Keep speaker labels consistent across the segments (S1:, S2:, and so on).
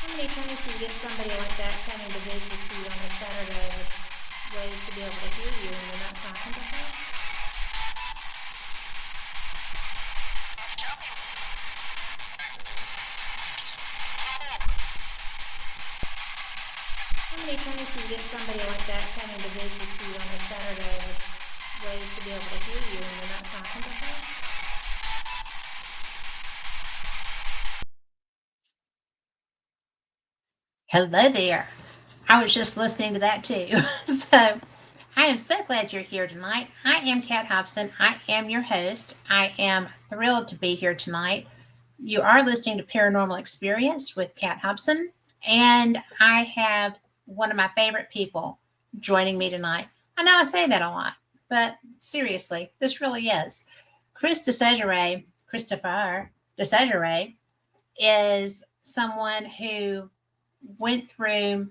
S1: How many times do you get somebody like that coming to visit you on a Saturday with ways to be able to hear you and you're not talking to her? How many times do you get somebody like that coming to visit you on a Saturday with ways to be able to hear you and you're not talking to her?
S2: Hello there. I was just listening to that too. So I am so glad you're here tonight. I am Kat Hobson. I am your host. I am thrilled to be here tonight. You are listening to Paranormal Experience with Kat Hobson, and I have one of my favorite people joining me tonight. I know I say that a lot, but seriously, this really is. Christopher DeCesare, is someone who went through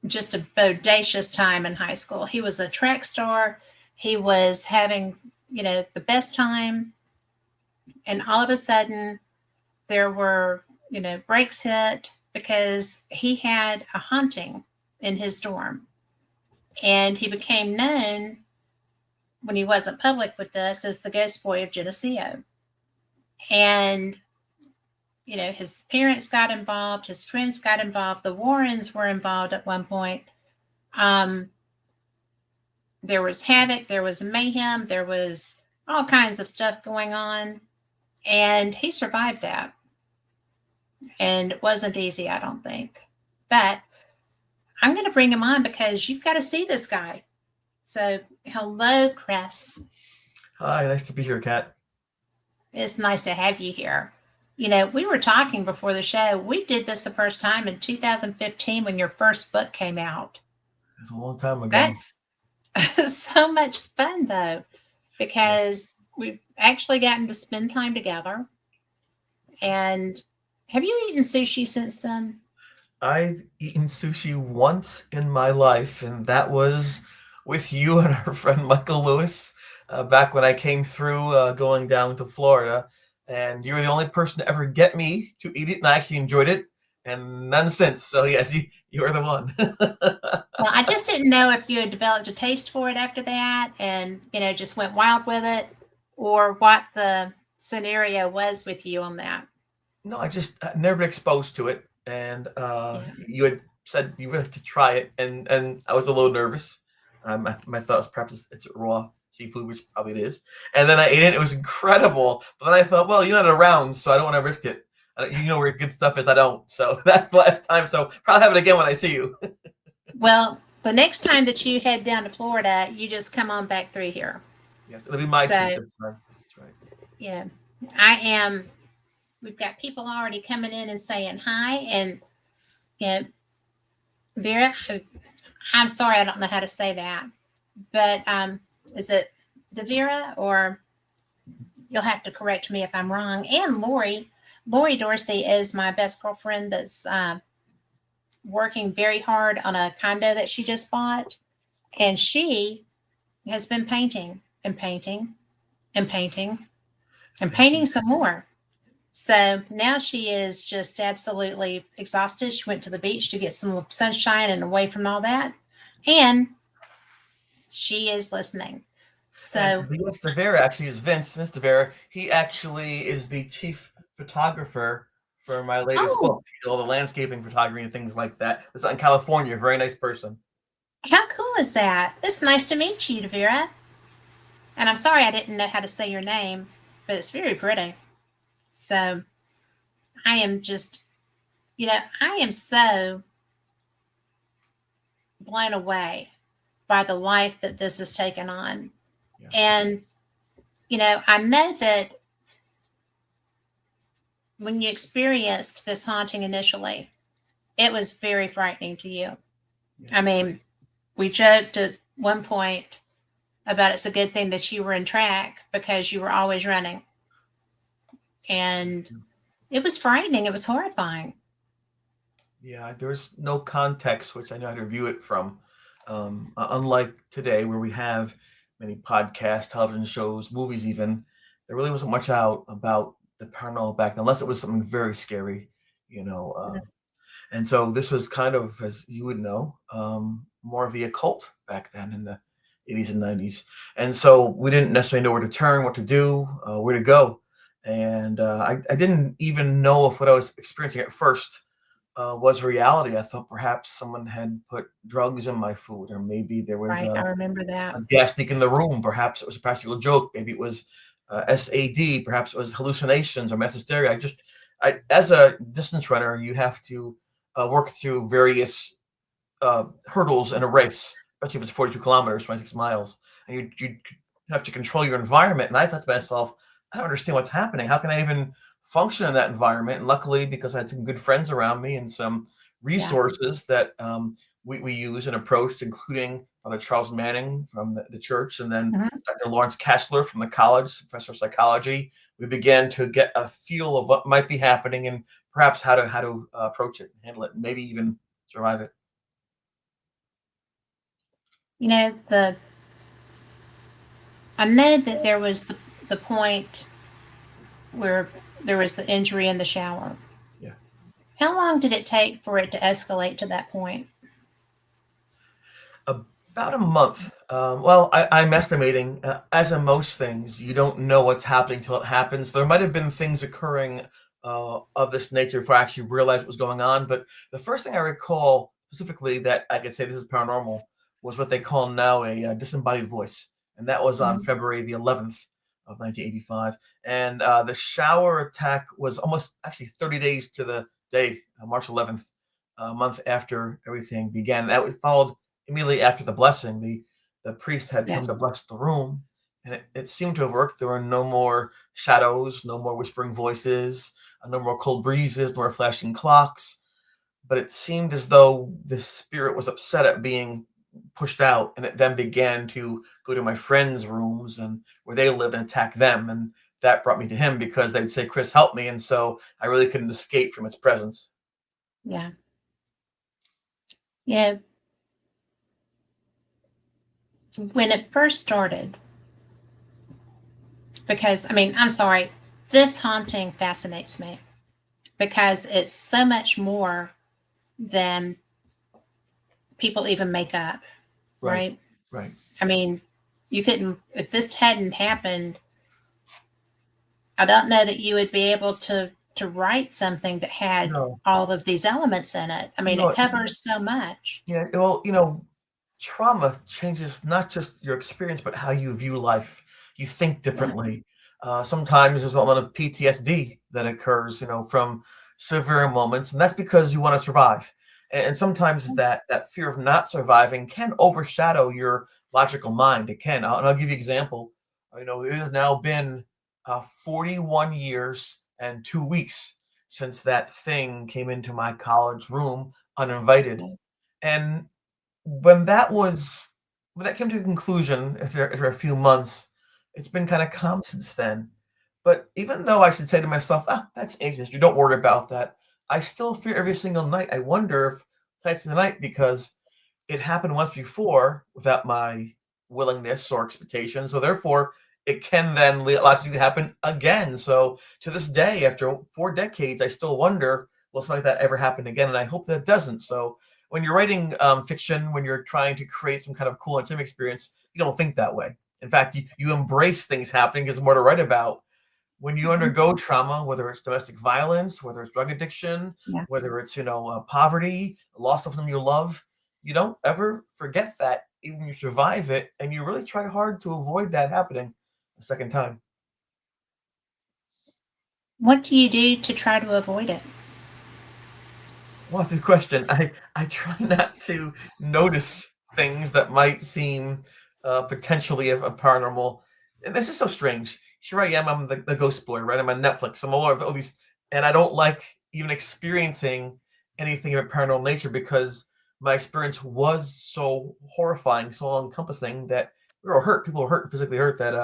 S2: just a bodacious time in high school. He was a track star. He was having, the best time. And all of a sudden, there were, breaks hit because he had a haunting in his dorm. And he became known when he wasn't public with us as the ghost boy of Geneseo. And his parents got involved, his friends got involved, the Warrens were involved at one point. There was havoc, there was mayhem, there was all kinds of stuff going on, and he survived that. And it wasn't easy, I don't think. But I'm going to bring him on because you've got to see this guy. So, hello, Chris.
S3: Hi, nice to be here, Kat.
S2: It's nice to have you here. We were talking before the show. We did this the first time in 2015 when your first book came out.
S3: It's a long time ago.
S2: That's so much fun, though, because we've actually gotten to spend time together. And have you eaten sushi since then?
S3: I've eaten sushi once in my life, and that was with you and our friend Michael Lewis back when I came through going down to Florida. And you were the only person to ever get me to eat it, and I actually enjoyed it, and none since. So yes, you are the one.
S2: Well, I just didn't know if you had developed a taste for it after that and, just went wild with it, or what the scenario was with you on that.
S3: No, I just never been exposed to it, and
S2: Yeah.
S3: you had said you wanted to try it, and I was a little nervous. My thought was perhaps it's raw seafood, which probably it is. And then I ate it; it was incredible. But then I thought, well, you're not around, so I don't want to risk it. You know where good stuff is, I don't. So that's the last time. So probably have it again when I see you.
S2: Well, the next time that you head down to Florida, you just come on back through here.
S3: Yes, it'll be my treat
S2: So,
S3: this time. That's right.
S2: yeah, I am. We've got people already coming in and saying hi. And, yeah, Vera, I'm sorry, I don't know how to say that. But is it Devera, or you'll have to correct me if I'm wrong? And Lori. Lori Dorsey is my best girlfriend that's working very hard on a condo that she just bought. And she has been painting and painting and painting and painting some more. So now she is just absolutely exhausted. She went to the beach to get some sunshine and away from all that. And she is listening. So,
S3: And Mr. Vera actually is Vince. Mr. Vera, he actually is the chief photographer for my latest
S2: oh,
S3: book. All the landscaping photography and things like that. It's out in California. Very nice person.
S2: how cool is that? It's nice to meet you, Devera. And I'm sorry I didn't know how to say your name, but it's very pretty. So I am just, I am so blown away by the life that this has taken on.
S3: Yeah.
S2: And, I know that when you experienced this haunting initially, it was very frightening to you.
S3: Yeah.
S2: I mean, we joked at one point about it's a good thing that you were in track because you were always running. And it was frightening. It was horrifying.
S3: Yeah, there's no context which I know how to view it from. Unlike today, where we have many podcasts, television shows, movies, even, there really wasn't much out about the paranormal back then, unless it was something very scary, you know. And so this was kind of, as you would know, more of the occult back then in the 80s and 90s. And so we didn't necessarily know where to turn, what to do, where to go. And I didn't even know if what I was experiencing at first was reality. I thought perhaps someone had put drugs in my food, or maybe there was
S2: Right. I remember that.
S3: a gas leak in the room. Perhaps it was a practical joke. Maybe it was SAD. Perhaps it was hallucinations or mass hysteria. As a distance runner, you have to work through various hurdles in a race, especially if it's 42 kilometers, 26 miles, and you have to control your environment. And I thought to myself, I don't understand what's happening. How can I even function in that environment? And luckily, because I had some good friends around me and some
S2: Yeah.
S3: resources that we use and approached, including Father Charles Manning from the church, and then
S2: Mhm.
S3: Dr. Lawrence Kessler from the college, professor of psychology. We began to get a feel of what might be happening and perhaps how to approach it, handle it, and maybe even survive it.
S2: You know, I know that there was the point where there was the injury in the shower.
S3: Yeah.
S2: How long did it take for it to escalate to that point?
S3: About a month. Well, I'm estimating, as in most things, you don't know what's happening till it happens. There might have been things occurring of this nature before I actually realized what was going on. But the first thing I recall specifically that I could say this is paranormal was what they call now a disembodied voice. And that was on
S2: Mhm.
S3: February the 11th of 1985. And the shower attack was almost actually 30 days to the day, March 11th, a month after everything began. That was followed immediately after the blessing. The priest had come to
S2: Yes.
S3: bless the room, and it seemed to have worked. There were no more shadows, no more whispering voices, no more cold breezes, no more flashing clocks. But it seemed as though the spirit was upset at being pushed out, and it then began to go to my friends' rooms and where they lived and attack them. And that brought me to him because they'd say, "Chris, help me," and so I really couldn't escape from its presence.
S2: Yeah. You know, when it first started, because I mean, I'm sorry, this haunting fascinates me because it's so much more than people even make up,
S3: Right,
S2: right?
S3: right.
S2: I mean, you couldn't, if this hadn't happened, I don't know that you would be able to write something that had
S3: No,
S2: all of these elements in it. I mean, it
S3: no.
S2: covers so much.
S3: Yeah, well, trauma changes not just your experience, but how you view life. You think
S2: Yeah.
S3: differently. Sometimes there's a lot of PTSD that occurs, from severe moments, and that's because you want to survive. And sometimes that fear of not surviving can overshadow your logical mind. It can. And I'll give you an example. It has now been 41 years and 2 weeks since that thing came into my college room uninvited. And when that was when that came to a conclusion after a few months, it's been kind of calm since then. But even though I should say to myself, that's ancient history, don't worry about that, I still fear every single night. I wonder if tonight's the night because it happened once before without my willingness or expectation. So therefore, it can then logically happen again. So to this day, after 4 decades, I still wonder, will something like that ever happen again? And I hope that it doesn't. So when you're writing fiction, when you're trying to create some kind of cool entertainment experience, you don't think that way. In fact, you embrace things happening because there's more to write about. When you
S2: Mhm.
S3: undergo trauma, whether it's domestic violence, whether it's drug addiction,
S2: Yeah.
S3: whether it's poverty, loss of something you love, you don't ever forget that even when you survive it, and you really try hard to avoid that happening a second time.
S2: What do you do to try to avoid it?
S3: Well, that's a good question. I try not to notice things that might seem potentially of paranormal. And this is so strange. Here I am. I'm the ghost boy, right? I'm on Netflix. I'm all over all these, and I don't like even experiencing anything of a paranormal nature because my experience was so horrifying, so all encompassing that we were hurt. People were hurt, physically hurt. That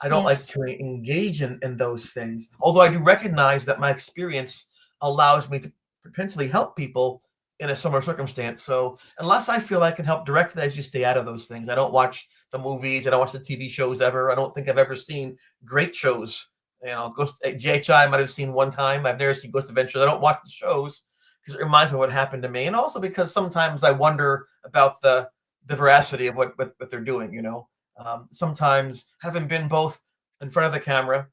S3: I don't like
S2: Yes.
S3: to engage in those things. Although I do recognize that my experience allows me to potentially help people in a similar circumstance. So unless I feel I can help directly, I just stay out of those things. I don't watch the movies. I don't watch the TV shows ever. I don't think I've ever seen great shows. Ghost GHI might have seen one time. I've never seen Ghost Adventures. I don't watch the shows because it reminds me of what happened to me, and also because sometimes I wonder about the veracity of what they're doing. Sometimes having been both in front of the camera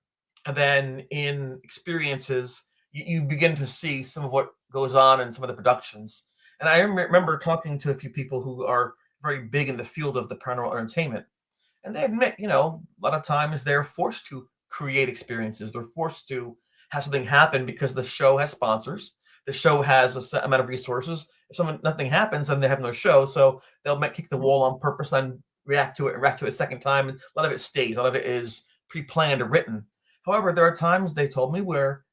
S3: and then in experiences, you begin to see some of what goes on in some of the productions. And I remember talking to a few people who are very big in the field of the paranormal entertainment, and they admit, a lot of times they're forced to create experiences. They're forced to have something happen because the show has sponsors. The show has a set amount of resources. If nothing happens, then they have no show. So they'll kick the wall on purpose and react to it a second time. And a lot of it stays. A lot of it is pre-planned or written. However, there are times, they told me, where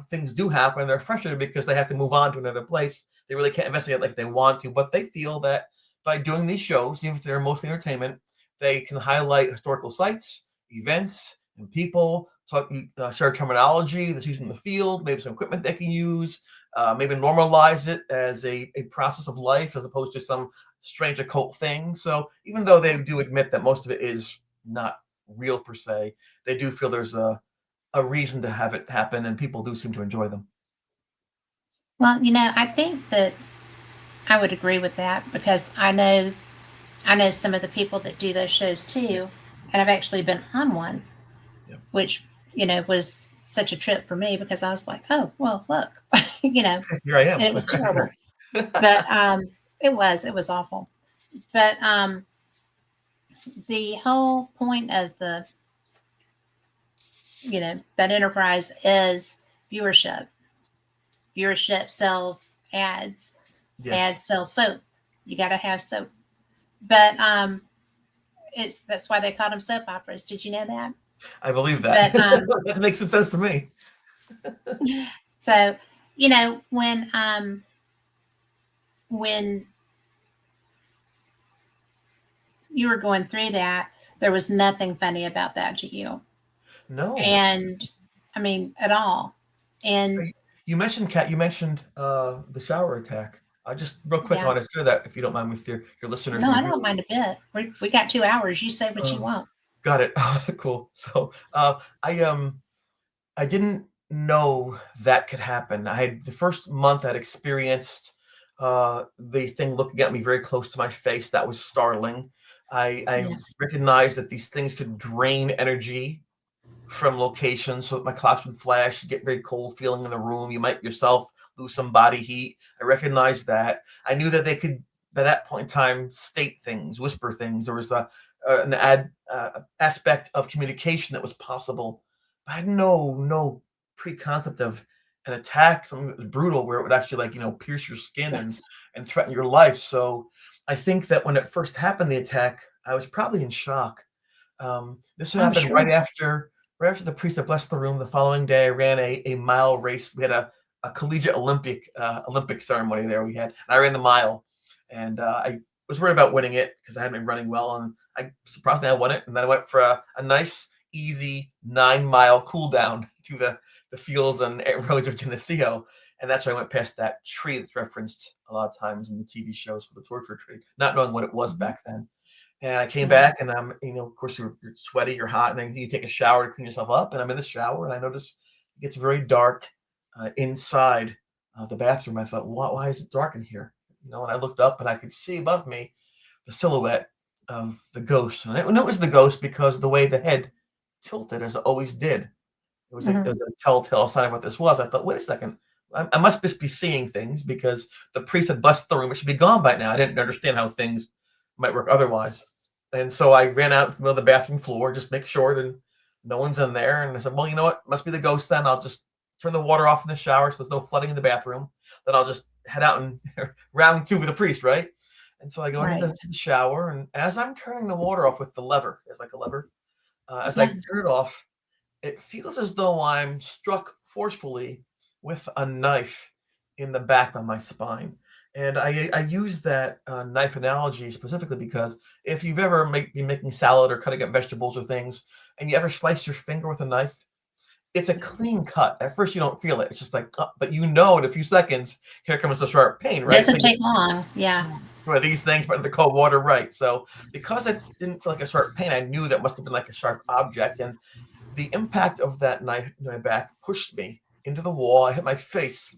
S3: things do happen. They're frustrated because they have to move on to another place. They really can't investigate like they want to, but they feel that by doing these shows, even if they're mostly entertainment, they can highlight historical sites, events, and people, share terminology that's used in the field, maybe some equipment they can use, maybe normalize it as a process of life as opposed to some strange occult thing. So even though they do admit that most of it is not real per se, they do feel there's a reason to have it happen, and people do seem to enjoy them.
S2: Well, I think that I would agree with that, because I know some of the people that do those shows too, and I've actually been on one, which was such a trip for me, because I was like, oh well, look,
S3: Here I am.
S2: and it was terrible, but it was awful. But the whole point of the that enterprise is viewership. Viewership sells ads.
S3: Yes.
S2: Ads sell soap. You got to have soap. But that's why they call them soap operas. Did you know that?
S3: I believe that.
S2: But,
S3: that makes sense to me.
S2: So, when you were going through that, there was nothing funny about that to you.
S3: No.
S2: And I mean, at all. And
S3: you mentioned, Kat, the shower attack. I just real quick, I want to share that, if you don't mind, with your listeners.
S2: No, I don't mind a bit. We got 2 hours. You say what you want.
S3: Got it. Cool. So I didn't know that could happen. I had the first month I'd experienced the thing looking at me very close to my face. That was startling. I recognized that these things could drain energy from locations, so that my clocks would flash, get very cold feeling in the room. You might yourself lose some body heat. I recognized that. I knew that they could, by that point in time, state things, whisper things. There was an aspect of communication that was possible. I had no pre-concept of an attack, something that was brutal, where it would actually pierce your skin and threaten your life. So I think that when it first happened, the attack, I was probably in shock. This happened right after the priest had blessed the room. The following day, I ran a mile race. We had a collegiate Olympic ceremony there. I ran the mile, and I was worried about winning it because I hadn't been running well, and surprisingly I won it. And then I went for a nice, easy 9-mile cool down through the fields and roads of Geneseo. And that's why I went past that tree that's referenced a lot of times in the TV shows for the torture tree, not knowing what it was back then. And I came back, and I'm, of course, you're sweaty, you're hot, and you take a shower to clean yourself up. And I'm in the shower, and I notice it gets very dark inside the bathroom. I thought, why is it dark in here? And I looked up, and I could see above me the silhouette of the ghost. And it was the ghost because the way the head tilted, as it always did. It was a telltale sign of what this was. I thought, wait a second. I must just be seeing things, because the priest had blessed the room. It should be gone by now. I didn't understand how things might work otherwise. And so I ran out to the middle of the bathroom floor, just make sure that no one's in there. And I said, well, you know what? It must be the ghost then. I'll just turn the water off in the shower so there's no flooding in the bathroom. Then I'll just head out and round 2 with the priest, right? And so I go into the shower, and as I'm turning the water off with the lever, there's like a lever, as I turn it off, it feels as though I'm struck forcefully with a knife in the back of my spine. And I use that knife analogy specifically because if you've ever been making salad or cutting up vegetables or things, and you ever slice your finger with a knife, it's a clean cut. At first, you don't feel it. It's just like, but in a few seconds, here comes the sharp pain, right?
S2: It doesn't take long. Yeah.
S3: Where these things, but in the cold water, right? So because I didn't feel like a sharp pain, I knew that must have been like a sharp object. And the impact of that knife in my back pushed me into the wall. I hit my face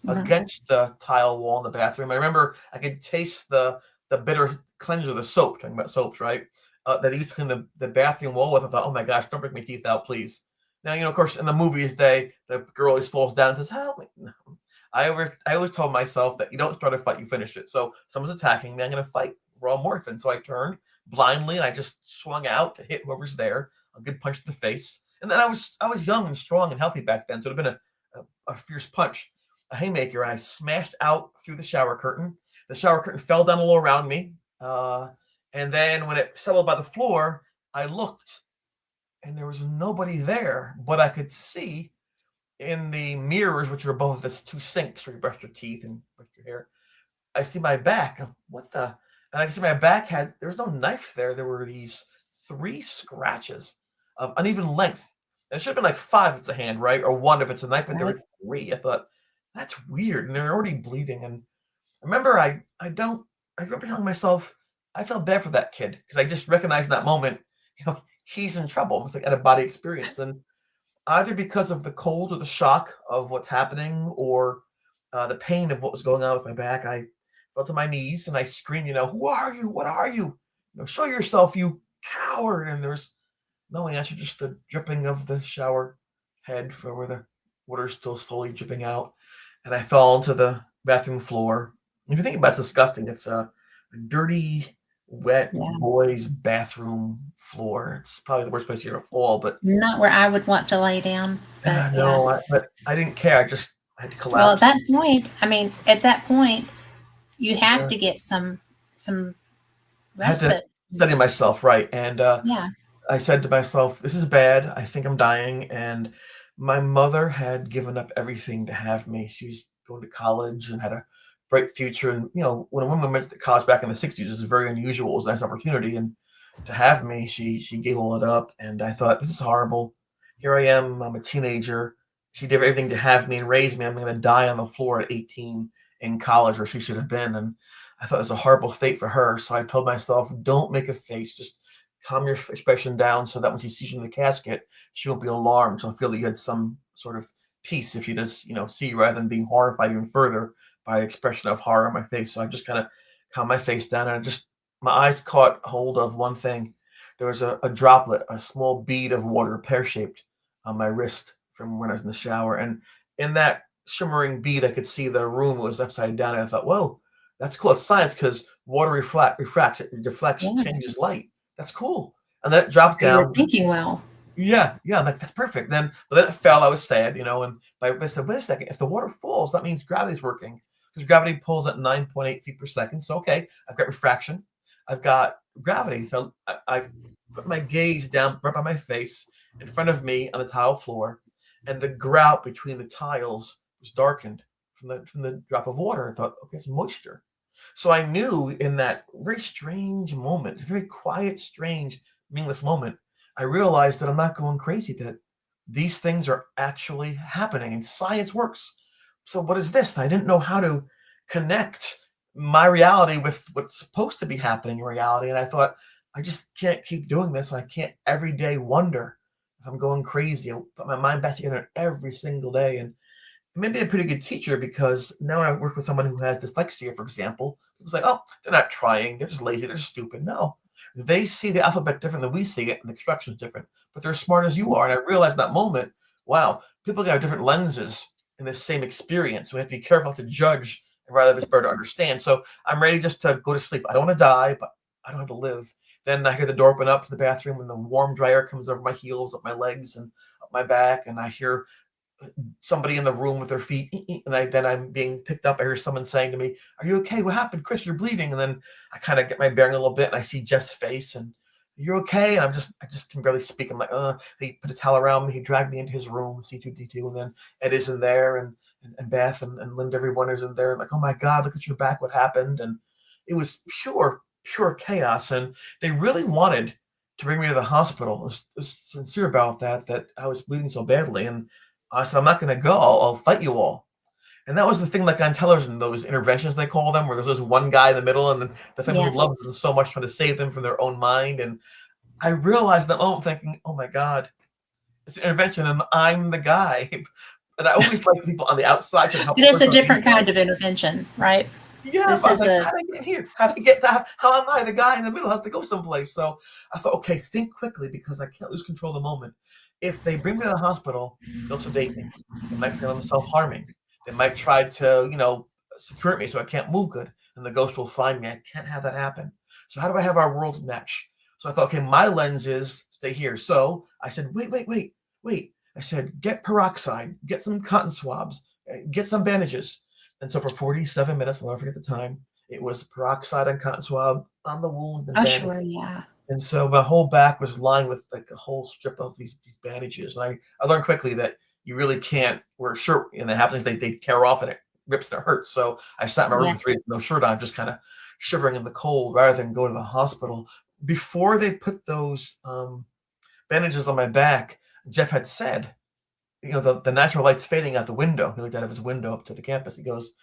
S2: Mhm.
S3: against the tile wall in the bathroom. I remember I could taste the bitter cleanser, the soap, talking about soaps, right? That they used to clean the bathroom wall with. I thought, oh my gosh, don't break my teeth out, please. Now, of course, in the movies, the girl always falls down and says, help me. No. I always told myself that you don't start a fight, you finish it. So someone's attacking me, I'm going to fight. We're all morphin. So I turned blindly and I just swung out to hit whoever's there, a good punch to the face. And then I was young and strong and healthy back then, so it'd have been a fierce punch, a haymaker, and I smashed out through the shower curtain. The shower curtain fell down all around me, and then when it settled by the floor, I looked, and there was nobody there, but I could see in the mirrors, which are above the two sinks where you brush your teeth and brush your hair. I see my back. What the? And I can see my back there was no knife there. There were these 3 scratches of uneven length. And it should have been like 5 if it's a hand, right? Or 1 if it's a knife, but there
S2: Right.
S3: were 3. I thought, that's weird. And they're already bleeding. And I remember I remember telling myself, I felt bad for that kid because I just recognized in that moment, he's in trouble. It was like out of body experience. And either because of the cold or the shock of what's happening or the pain of what was going on with my back, I fell to my knees and I screamed, who are you? What are you? Show yourself, you coward. And there was no answer, just the dripping of the shower head for where the water's still slowly dripping out. And I fell onto the bathroom floor. If you think about it, it's disgusting. It's a dirty, wet
S2: Yeah.
S3: boy's bathroom floor. It's probably the worst place you ever fall, but
S2: Not where I would want to lay down. But yeah.
S3: no, but I didn't care. I had to collapse.
S2: Well, at that point, you have to get some
S3: I had to
S2: respite.
S3: study myself, right? And
S2: Yeah.
S3: I said to myself, this is bad. I think I'm dying. And my mother had given up everything to have me. She was going to college and had a bright future. And, when a woman went to college back in the 60s, it was very unusual. It was a nice opportunity. And to have me, she gave all it up. And I thought, this is horrible. Here I am. I'm a teenager. She did everything to have me and raise me. I'm going to die on the floor at 18 in college where she should have been. And I thought it was a horrible fate for her. So I told myself, don't make a face. Just calm your expression down so that when she sees you in the casket, she won't be alarmed. She'll feel that you had some sort of peace if you just, see you rather than being horrified even further by expression of horror on my face. So I just kind of calmed my face down and my eyes caught hold of one thing. There was a droplet, a small bead of water, pear-shaped, on my wrist from when I was in the shower. And in that shimmering bead, I could see the room was upside down. And I thought, whoa, that's cool. It's science because water refracts, it deflects,
S2: Yeah.
S3: changes light. That's cool. And then it dropped
S2: So you were
S3: down.
S2: thinking well.
S3: Yeah, that's perfect. But then it fell. I was sad, and I said, wait a second. If the water falls, that means gravity's working because gravity pulls at 9.8 feet per second. So okay, I've got refraction, I've got gravity. So I put my gaze down right by my face in front of me on the tile floor, and the grout between the tiles was darkened from the drop of water. I thought, okay, it's moisture. So I knew in that very strange moment, very quiet, strange, meaningless moment, I realized that I'm not going crazy, that these things are actually happening and science works. So what is this? I didn't know how to connect my reality with what's supposed to be happening in reality. And I thought, I just can't keep doing this. I can't every day wonder if I'm going crazy. I'll put my mind back together every single day. And maybe a pretty good teacher because now when I work with someone who has dyslexia, for example, it's like, oh, they're not trying. They're just lazy. They're stupid. No, they see the alphabet different than we see it and the construction is different, but they're as smart as you are. And I realized in that moment, wow, people have different lenses in this same experience. We have to be careful to judge and rather it's better to understand. So I'm ready just to go to sleep. I don't want to die, but I don't have to live. Then I hear the door open up to the bathroom and the warm, dry air comes over my heels, up my legs and up my back. And I hear somebody in the room with their feet, and then I'm being picked up. I hear someone saying to me, "Are you okay? What happened, Chris? You're bleeding." And then I kind of get my bearing a little bit, and I see Jeff's face, and you're okay. And I just can barely speak. I'm like, he put a towel around me. He dragged me into his room, C2D2, and then Ed is in there, and Beth and Linda, everyone is in there. I'm like, oh my God, look at your back. What happened? And it was pure chaos. And they really wanted to bring me to the hospital. I was sincere about that I was bleeding so badly. And I said, I'm not going to go. I'll fight you all. And that was the thing, like on television, those interventions they call them, where there's one guy in the middle and then the family who loves them so much trying to save them from their own mind. And I realized that moment thinking, oh my God, it's an intervention and I'm the guy. And I always like people on the outside to help.
S2: It is a different kind of intervention, right?
S3: Yeah,
S2: This
S3: but I was
S2: is
S3: like,
S2: a
S3: how did I get here? How did I get that? How am I? The guy in the middle has to go someplace. So I thought, okay, think quickly because I can't lose control of the moment. If they bring me to the hospital, they'll sedate me. They might feel I'm self-harming. They might try to, secure me so I can't move good, and the ghost will find me. I can't have that happen. So how do I have our worlds match? So I thought, okay, my lens is stay here. So I said, wait. I said, get peroxide, get some cotton swabs, get some bandages. And so for 47 minutes, I'll never forget the time, it was peroxide and cotton swab on the wound and
S2: oh
S3: bandage.
S2: sure, yeah.
S3: And so my whole back was lined with like a whole strip of these bandages. And I learned quickly that you really can't wear a shirt. And it happens, they tear off and it rips and it hurts. So I sat in my room
S2: Yes.
S3: for 3 days with no shirt on, just kind of shivering in the cold rather than go to the hospital. Before they put those bandages on my back, Jeff had said, the natural light's fading out the window. He looked out of his window up to the campus. He goes,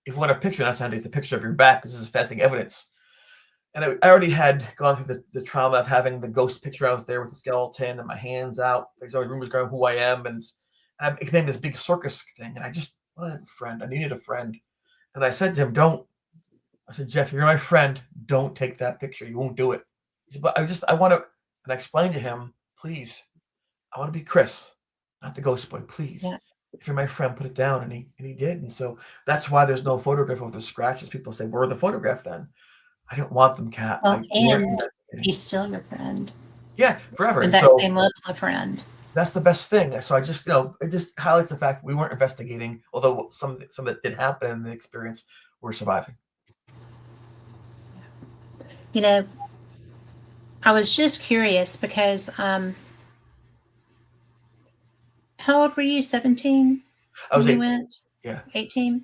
S3: if you want a picture, that's how to get the picture of your back, because this is fascinating evidence. And I already had gone through the trauma of having the ghost picture out there with the skeleton and my hands out. There's always rumors going who I am. And it became this big circus thing. And I just wanted a friend. I needed a friend. And I said to him, I said, Jeff, you're my friend. Don't take that picture. You won't do it. He said, but I want to. And I explained to him, please, I want to be Chris, not the ghost boy, please.
S2: Yeah.
S3: If you're my friend, put it down. And he did. And so that's why there's no photograph of the scratches. People say, where are the photograph then? I didn't want them, Kat.
S2: Well, and he's still your friend.
S3: Yeah, forever.
S2: And that same level of friend.
S3: That's the best thing. So I just, it just highlights the fact we weren't investigating, although some that did happen in the experience, we're surviving.
S2: I was just curious because how old were you? 17?
S3: I was 18.
S2: Went?
S3: Yeah.
S2: 18?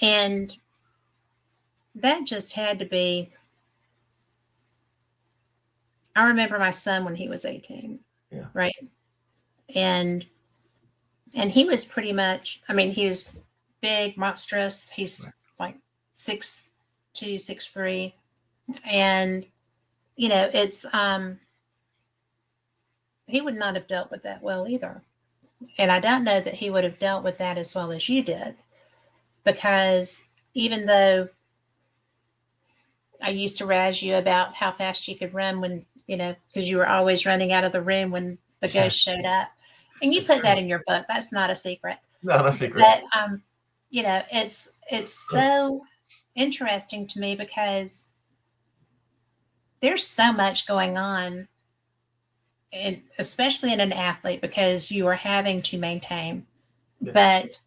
S2: And that just had to be. I remember my son when he was 18.
S3: Yeah.
S2: Right. And he was pretty much, he was big, monstrous. He's like 6'2", 6'3". And, it's, he would not have dealt with that well either. And I don't know that he would have dealt with that as well as you did, because even though I used to razz you about how fast you could run when, because you were always running out of the room when the ghost showed up. And you put that in your book. That's not a secret.
S3: No, not a secret.
S2: But, it's so interesting to me because there's so much going on, especially in an athlete, because you are having to maintain. Yeah. But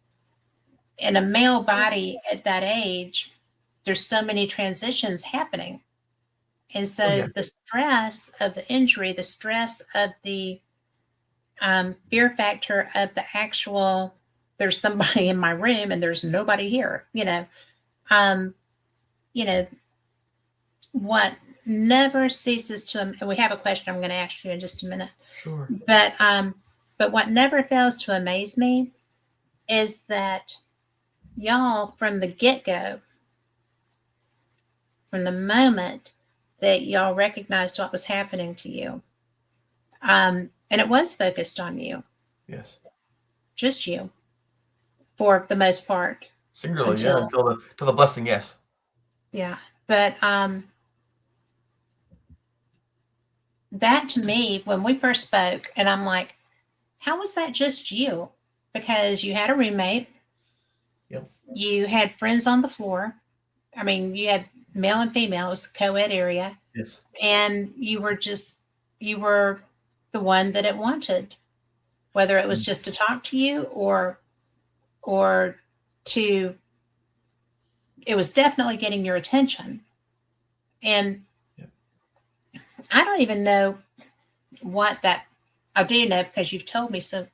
S2: in a male body at that age, there's so many transitions happening. And so the stress of the injury, the stress of the fear factor of the actual, there's somebody in my room and there's nobody here, what never ceases to, and we have a question I'm going to ask you in just a minute.
S3: Sure.
S2: But what never fails to amaze me is that y'all, from the get-go, from the moment that y'all recognized what was happening to you, and it was focused on you.
S3: Yes.
S2: Just you, for the most part.
S3: Singularly, until the blessing, yes.
S2: Yeah, but that to me, when we first spoke, and I'm like, how was that just you? Because you had a roommate.
S3: Yep. You
S2: had friends on the floor. You had male and female. It was a co-ed area.
S3: Yes. And
S2: you were the one that it wanted, whether it was just to talk to you or to, it was definitely getting your attention. And I don't even know what that, I do know because you've told me, so,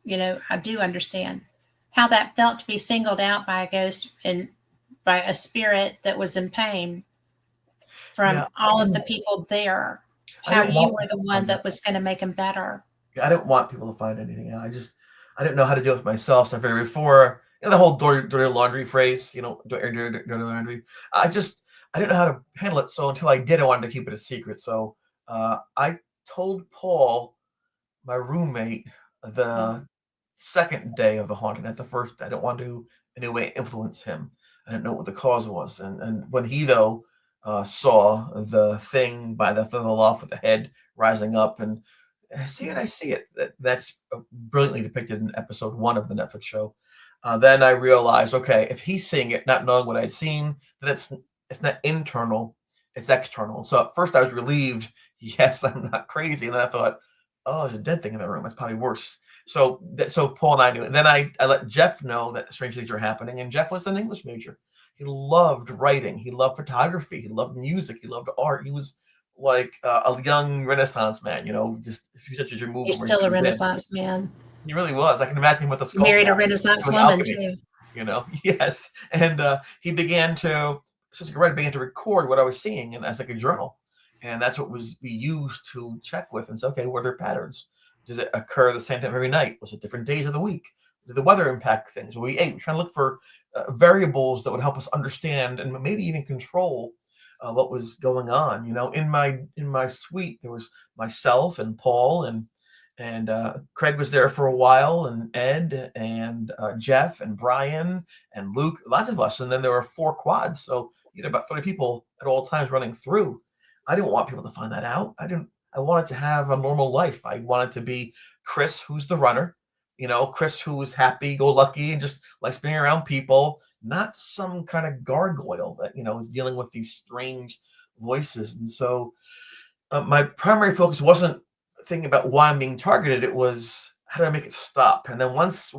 S2: I do understand how that felt to be singled out by a ghost and by a spirit that was in pain from all of the people there. How you were the one that was going to make them better.
S3: I didn't want people to find anything out. I didn't know how to deal with myself. So I figured before, the whole dirty laundry phrase, dirty laundry. I didn't know how to handle it. So until I did, I wanted to keep it a secret. So I told Paul, my roommate, the second day of the haunting, not the first day. I didn't want to in any way influence him. I didn't know what the cause was. And when he, though, saw the thing by the loft with the head rising up, and I see it. That's brilliantly depicted in episode 1 of the Netflix show. Then I realized, okay, if he's seeing it, not knowing what I'd seen, then it's not internal, it's external. So at first I was relieved, yes, I'm not crazy. And then I thought, oh, there's a dead thing in the room. It's probably worse. So Paul and I knew. And then I let Jeff know that strange things are happening. And Jeff was an English major. He loved writing. He loved photography. He loved music. He loved art. He was like a young Renaissance man, just if you such as your movie.
S2: He's still a Renaissance man.
S3: He really was. I can imagine him with a
S2: He married a Renaissance woman too.
S3: Yes. And he began to, such a writer, began to record what I was seeing and as like a journal. And that's what we used to check with and say, okay, were there patterns? Did it occur the same time every night? Was it different days of the week? Did the weather impact things? We ate. We're trying to look for variables that would help us understand and maybe even control what was going on. In my suite, there was myself and Paul and Craig was there for a while, and Ed and Jeff and Brian and Luke, lots of us. And then there were 4 quads. So about 30 people at all times running through. I didn't want people to find that out. I wanted to have a normal life. I wanted to be Chris, who's the runner, Chris, who was happy, go lucky, and just likes being around people, not some kind of gargoyle that, is dealing with these strange voices. And so my primary focus wasn't thinking about why I'm being targeted. It was, how do I make it stop? And then once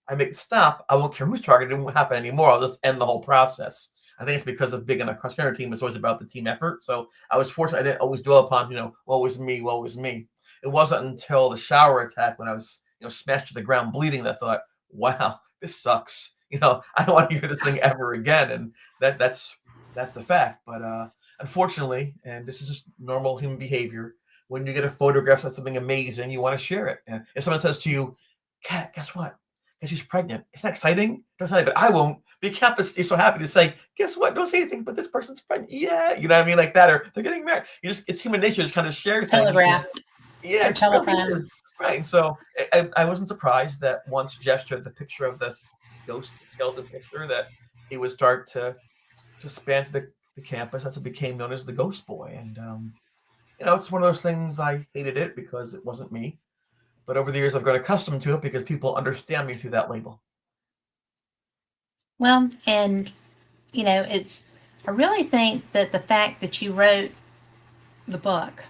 S3: I make it stop, I won't care who's targeted. It won't happen anymore. I'll just end the whole process. I think it's because of being on a cross-country team. It's always about the team effort. So I was fortunate. I didn't always dwell upon, woe was me, woe was me. It wasn't until the shower attack when I was, smashed to the ground bleeding that I thought, wow, this sucks. I don't want to hear this thing ever again. And that's the fact. But unfortunately, and this is just normal human behavior, when you get a photograph that's something amazing, you want to share it. And if someone says to you, Kat, guess what? Guess she's pregnant. It's not exciting. Don't tell you, but I won't. Be Kat is so happy to say, guess what? Don't say anything, but this person's pregnant. Yeah. You know what I mean? Like that, or they're getting married. It's human nature to just kind of share
S2: Telegraph.
S3: things. Yeah.
S2: Telephone.
S3: Right. And so I wasn't surprised that once Jeff showed the picture of this ghost skeleton picture, that it would start to span to the campus. That's what became known as the Ghost Boy. And, it's one of those things. I hated it because it wasn't me. But over the years, I've got accustomed to it because people understand me through that label.
S2: Well, and, I really think that the fact that you wrote the book,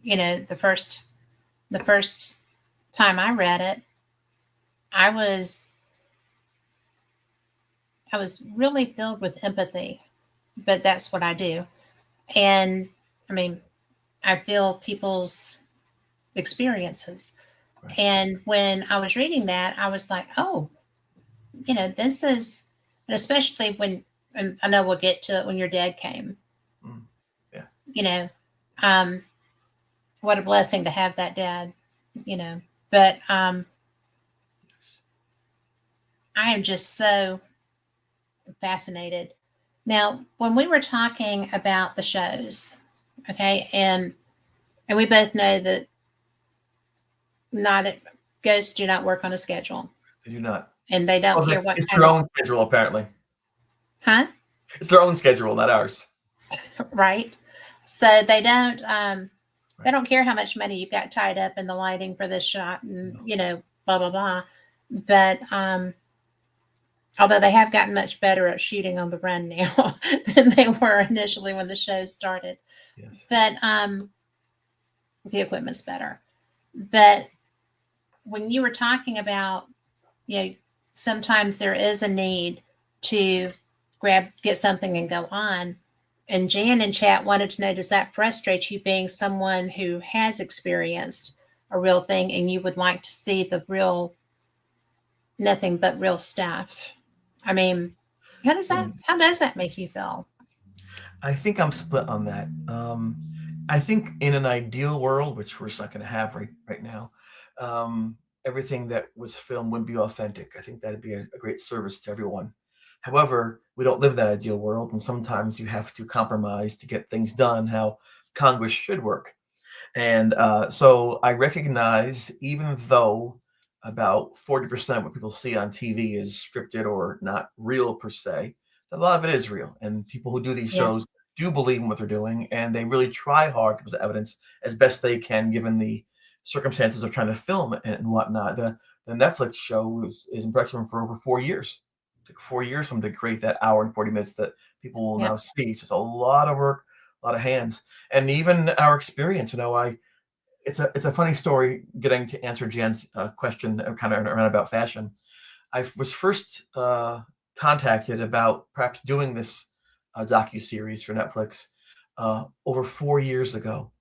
S2: the first time I read it, I was really filled with empathy, but that's what I do. And I feel people's experiences. Right. And when I was reading that, I was like, oh, this is, and especially when, and I know we'll get to it when your dad came.
S3: Yeah.
S2: What a blessing to have that dad, but I am just so fascinated. Now, when we were talking about the shows, okay, and we both know that ghosts do not work on a schedule.
S3: They do not.
S2: And they don't hear what
S3: it's their own schedule, apparently.
S2: Huh?
S3: It's their own schedule, not ours.
S2: Right. So they don't they don't care how much money you've got tied up in the lighting for this shot and blah blah blah. But although they have gotten much better at shooting on the run now than they were initially when the show started.
S3: Yes.
S2: But the equipment's better. But when you were talking about, sometimes there is a need to get something and go on. And Jan in chat wanted to know, does that frustrate you, being someone who has experienced a real thing and you would like to see the real, nothing but real stuff? How does that make you feel?
S3: I think I'm split on that. I think in an ideal world, which we're just not going to have right now, everything that was filmed would be authentic. I think that'd be a great service to everyone. However, we don't live in that ideal world, and sometimes you have to compromise to get things done how Congress should work. And so I recognize, even though about 40% of what people see on TV is scripted or not real per se. A lot of it is real, and people who do these shows
S2: Yes.
S3: do believe in what they're doing, and they really try hard to present evidence as best they can, given the circumstances of trying to film and whatnot. The Netflix show is in production for over 4 years. It took 4 years for them to create that hour and 40 minutes that people will
S2: Yeah.
S3: now see. So it's a lot of work, a lot of hands, and even our experience. It's a funny story. Getting to answer Jan's question, kind of around about fashion. I was first contacted about perhaps doing this docu series for Netflix over 4 years ago.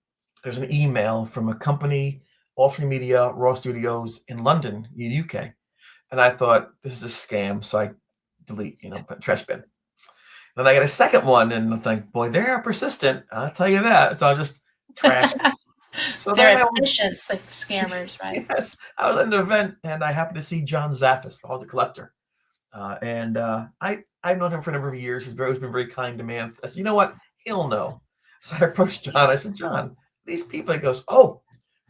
S3: There's an email from a company, All Three Media, Raw Studios in London, the UK, and I thought this is a scam, so I delete, put in trash bin. Then I got a second one, and I think, boy, they're persistent. I'll tell you that. So I just trash. So
S2: They're
S3: then I was,
S2: efficient scammers, right?
S3: yes, I was at an event, and I happened to see John Zaffis, the Haunted Collector. I've known him for a number of years. He's always been very kind to me. I said, you know what? He'll know. So I approached John. I said, John, these people. He goes, oh,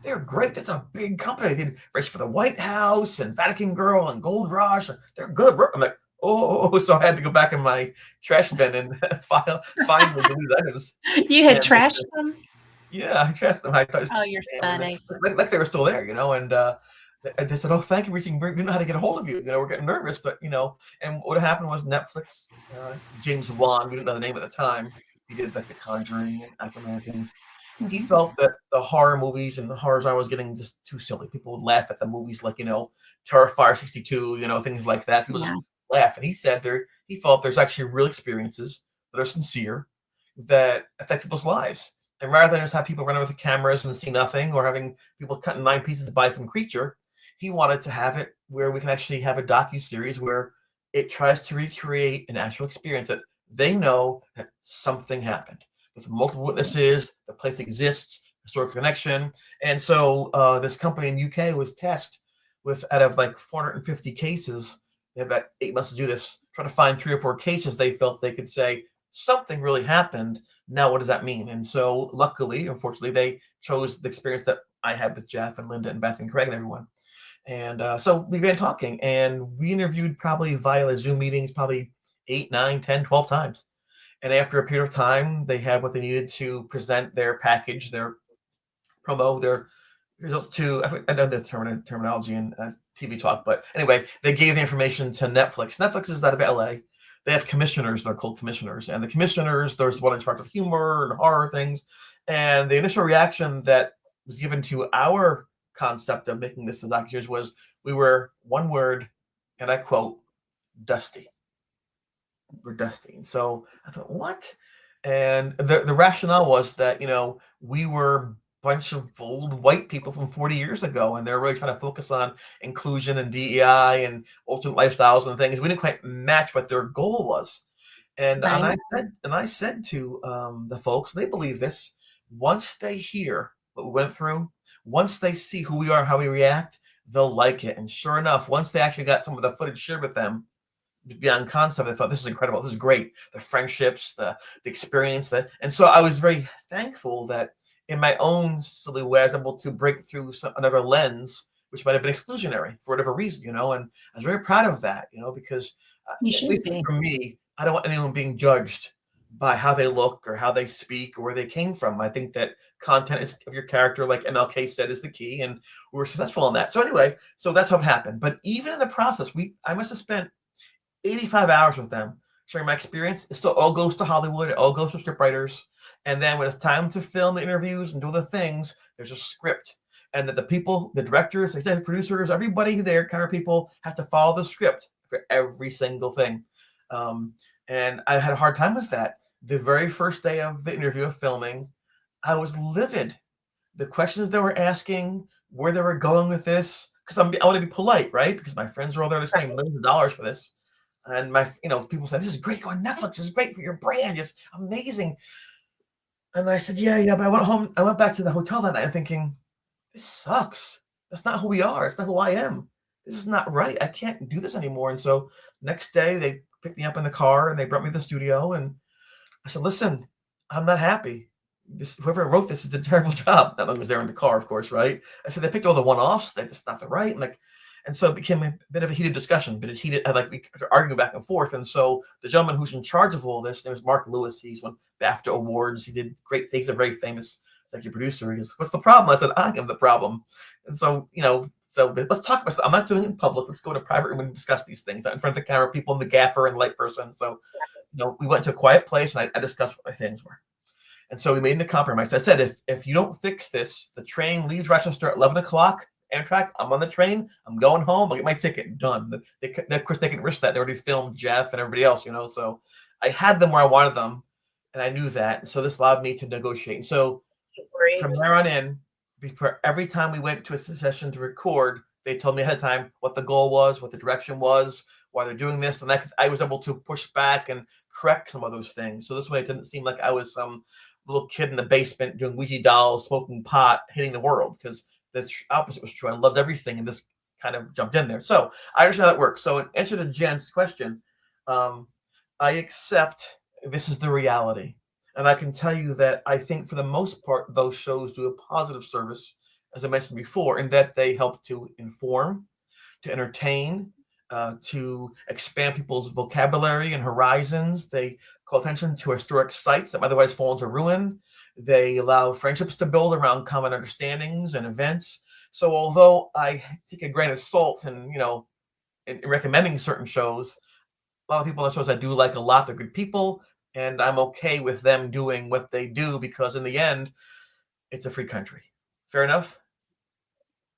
S3: they're great. That's a big company. They did race for the White House and Vatican Girl and Gold Rush. They're good. I'm like, oh. So I had to go back in my trash bin and find the deleted items.
S2: You had
S3: And
S2: trashed them?
S3: yeah, I trashed them. I thought,
S2: Oh, you're funny.
S3: like they were still there, and they said, "Oh, thank you for reaching. We didn't know how to get a hold of you. We're getting nervous, but." And what happened was Netflix, James Wan, we didn't know the name at the time. He did like The Conjuring and Aquaman things. He felt that the horror movies and the horrors I was getting just too silly. People would laugh at the movies like Terrifier 62, things like that. People just laugh, and he said he felt there's actually real experiences that are sincere that affect people's lives. And rather than just have people run over with the cameras and see nothing, or having people cut in 9 pieces by some creature, he wanted to have it where we can actually have a docu-series where it tries to recreate an actual experience that they know that something happened. With multiple witnesses, the place exists, historical connection. And so this company in UK was tasked with, out of like 450 cases, they had about 8 months to do this, try to find 3 or 4 cases they felt they could say, something really happened. Now, what does that mean? And so luckily, unfortunately, they chose the experience that I had with Jeff and Linda and Beth and Craig and everyone. And so we began talking, and we interviewed probably via Zoom meetings, probably 8, 9, 10, 12 times. And after a period of time, they had what they needed to present their package, their promo, their results to, I don't know the terminology in TV talk, but anyway, they gave the information to Netflix. Netflix is out of LA. They have commissioners, they're called commissioners. And the commissioners, there's one in charge of humor and horror things. And the initial reaction that was given to our concept of making this a docuseries was, we were, one word, and I quote, dusty. We're dusty. And so I thought, what? And the rationale was that, we were a bunch of old white people from 40 years ago, and they're really trying to focus on inclusion and DEI and alternate lifestyles and things. We didn't quite match what their goal was. And,
S2: Right.
S3: I said to the folks, they believe this, once they hear what we went through, once they see who we are, how we react, they'll like it. And sure enough, once they actually got some of the footage shared with them, beyond concept, I thought, this is incredible. This is great. The friendships, the experience. And so I was very thankful that in my own silly way, I was able to break through another lens, which might have been exclusionary for whatever reason, and I was very proud of that, because
S2: You
S3: at
S2: should
S3: least
S2: be.
S3: for me, I don't want anyone being judged by how they look or how they speak or where they came from. I think that content of your character, like MLK said, is the key, and we were successful in that. So anyway, so that's what happened. But even in the process, I must have spent 85 hours with them sharing my experience. It still all goes to Hollywood. It all goes to scriptwriters. And then when it's time to film the interviews and do the things, there's a script. And that the people, the directors, executive producers, everybody there, camera people, have to follow the script for every single thing. And I had a hard time with that. The very first day of the interview of filming, I was livid. The questions they were asking, where they were going with this, because I want to be polite, right? Because my friends are all there. They're spending millions of dollars for this. And people said, this is great. Go on Netflix. This is great for your brand. It's amazing. And I said, yeah. But I went home. I went back to the hotel that night thinking, this sucks. That's not who we are. It's not who I am. This is not right. I can't do this anymore. And so next day they picked me up in the car and they brought me to the studio. And I said, listen, I'm not happy. Whoever wrote this did a terrible job. Not only was there in the car, of course, right? I said, they picked all the one-offs. That's not the right. And so it became a bit of a heated discussion, but it heated, like we were arguing back and forth. And so the gentleman who's in charge of all this, his name is Mark Lewis. He's won BAFTA awards. He did great things. He's a very famous executive producer. He goes, "What's the problem?" I said, "I am the problem." And so, so let's talk about it. I'm not doing it in public. Let's go in a private room and discuss these things, not in front of the camera, people, and the gaffer and light person. So, we went to a quiet place and I discussed what my things were. And so we made a compromise. I said, if you don't fix this, the train leaves Rochester at 11 o'clock. Amtrak, I'm on the train. I'm going home. I'll get my ticket. Done. Of course, they can risk that. They already filmed Jeff and everybody else, So I had them where I wanted them, and I knew that. So this allowed me to negotiate. And so from there on in, every time we went to a session to record, they told me ahead of time what the goal was, what the direction was, why they're doing this, and I was able to push back and correct some of those things. So this way, it didn't seem like I was some little kid in the basement doing Ouija dolls, smoking pot, hitting the world, because the opposite was true. I loved everything, and this kind of jumped in there. So I understand how that works. So in answer to Jen's question, I accept this is the reality. And I can tell you that I think for the most part, those shows do a positive service, as I mentioned before, in that they help to inform, to entertain, to expand people's vocabulary and horizons. They call attention to historic sites that otherwise fall into ruin. They allow friendships to build around common understandings and events. So although I take a grain of salt in recommending certain shows, a lot of people on the shows I do like a lot. They're good people, and I'm okay with them doing what they do because in the end, it's a free country. Fair enough?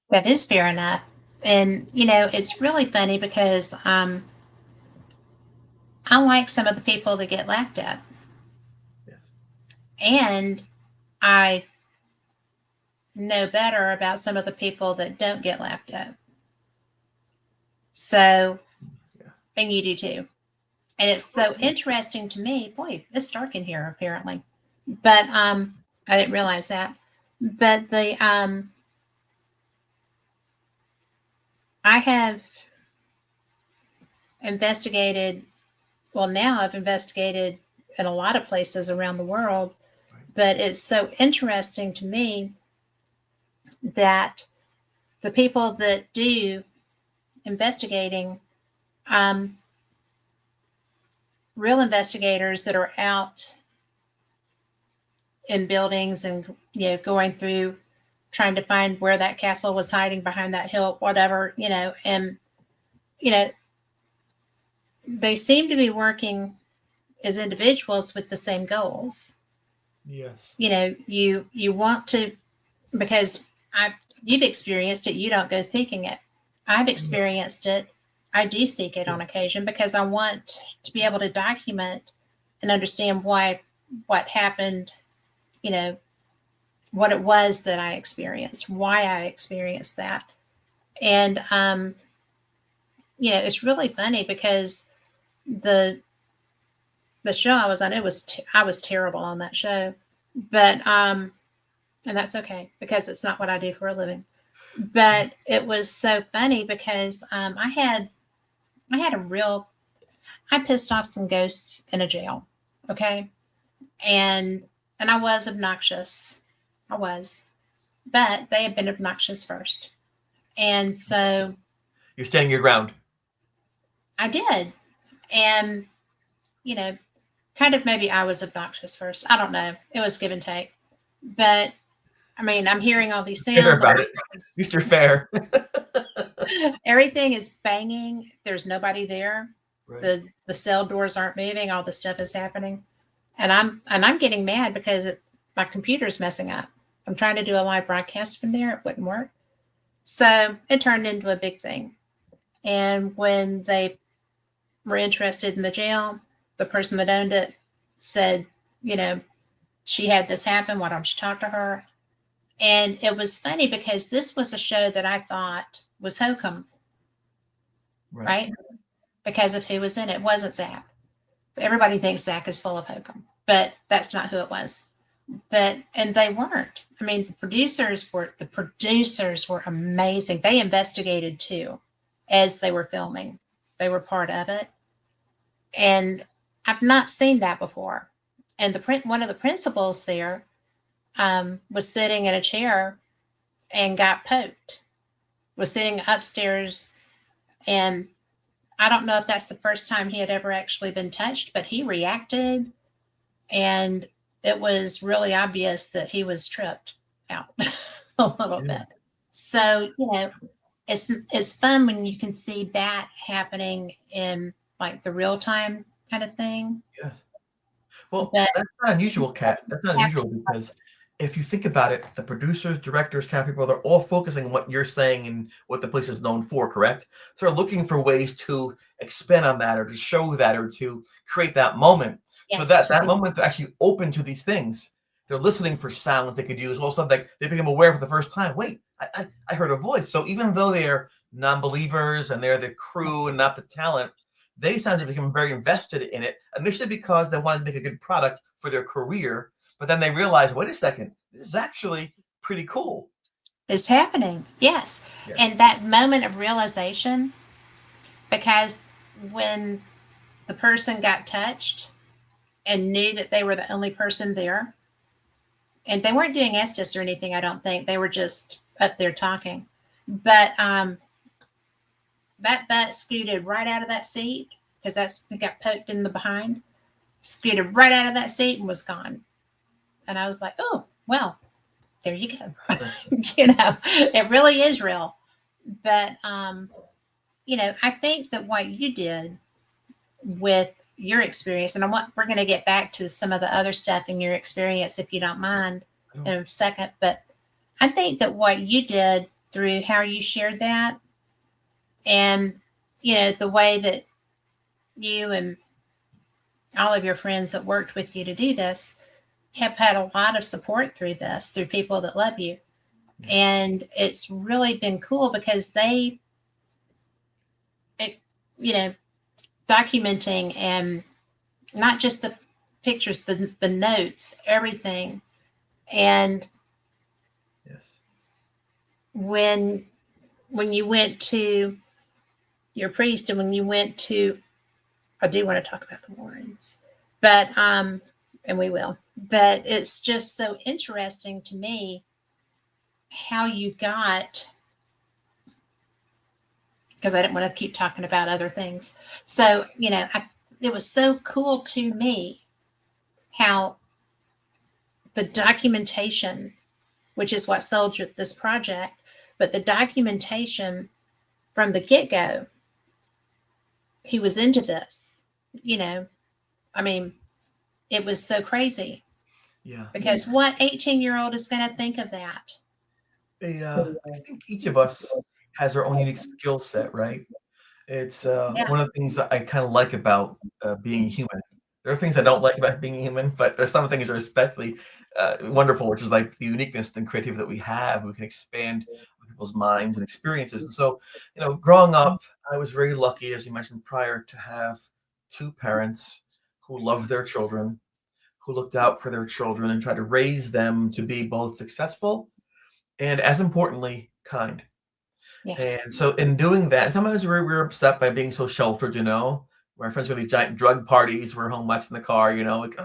S2: That is fair enough. And, it's really funny because I like some of the people that get laughed at.
S3: Yes.
S2: And I know better about some of the people that don't get laughed at. So, and you do too. And it's so interesting to me. Boy, it's dark in here apparently. But I didn't realize that. But I have investigated, now I've investigated in a lot of places around the world, but it's so interesting to me that the people that do investigating, real investigators that are out in buildings and, going through trying to find where that castle was hiding behind that hill, whatever, and, they seem to be working as individuals with the same goals.
S3: Yes.
S2: You want to, because you've experienced it, you don't go seeking it. I've experienced it. I do seek it on occasion because I want to be able to document and understand what happened, what it was that I experienced, why I experienced that. And, it's really funny because the show I was on, I was terrible on that show, but, and that's okay because it's not what I do for a living, but it was so funny because, I pissed off some ghosts in a jail. Okay. And I was obnoxious. But they had been obnoxious first. And so
S3: you're standing your ground.
S2: I did. And, kind of maybe I was obnoxious first. I don't know. It was give and take. But I'm hearing all these sounds.
S3: Fair about it. At least you're fair.
S2: Everything is banging. There's nobody there.
S3: Right.
S2: The cell doors aren't moving. All this stuff is happening. And I'm getting mad because my computer's messing up. I'm trying to do a live broadcast from there. It wouldn't work. So it turned into a big thing. And when they were interested in the jail, the person that owned it said, she had this happen. Why don't you talk to her? And it was funny because this was a show that I thought was Hokum. Right? Because of who was in it. It wasn't Zach. Everybody thinks Zach is full of Hokum, but that's not who it was. And they weren't. The producers were amazing. They investigated too, as they were filming. They were part of it. And I've not seen that before. And one of the principals there was sitting in a chair and got poked, was sitting upstairs And I don't know if that's the first time he had ever actually been touched, but he reacted, and it was really obvious that he was tripped out a little
S3: Yeah.
S2: bit. So, it's fun when you can see that happening in like the real time kind of thing.
S3: Yes. Well,
S2: But
S3: that's not unusual, Kat. That's not unusual because if you think about it, the producers, directors, camera people, they're all focusing on what you're saying and what the place is known for, correct? So they're looking for ways to expand on that or to show that or to create that moment. So
S2: yes,
S3: that moment they're actually open to these things. They're listening for sounds they could use. All of a sudden, like they become aware for the first time. Wait, I heard a voice. So even though they're non-believers and they're the crew and not the talent, they sound to become very invested in it initially because they wanted to make a good product for their career, but then they realize, wait a second, this is actually pretty cool.
S2: is happening. Yes.
S3: Yes.
S2: And that moment of realization, because when the person got touched and knew that they were the only person there, and they weren't doing Estes or anything, I don't think. They were just up there talking. But that butt scooted right out of that seat because it got poked in the behind, scooted right out of that seat and was gone. And I was like, oh, well, there you go. It really is real. But, I think that what you did with your experience, and we're going to get back to some of the other stuff in your experience, if you don't mind, in a second. But I think that what you did through how you shared that, and the way that you and all of your friends that worked with you to do this have had a lot of support through this, through people that love you. And it's really been cool because documenting, and not just the pictures, the notes, everything. And
S3: yes,
S2: when you went to your priest and when you went to, I do want to talk about the Warrens, but and we will, but it's just so interesting to me how you got, because I didn't want to keep talking about other things. So, it was so cool to me how the documentation, which is what sold you this project, but the documentation from the get-go, he was into this, I mean, it was so crazy.
S3: Yeah.
S2: Because what 18-year-old is going to think of that?
S3: I think each of us has our own unique skill set, right? It's one of the things that I kind of like about being human. There are things I don't like about being human, but there's some things that are especially wonderful, which is like the uniqueness and creativity that we have. We can expand people's minds and experiences. And so, growing up, I was very lucky, as you mentioned prior, to have two parents who loved their children, who looked out for their children and tried to raise them to be both successful and, as importantly, kind.
S2: Yes.
S3: And so in doing that, and sometimes we're upset by being so sheltered, Our friends with these giant drug parties, we're home watching the car, like,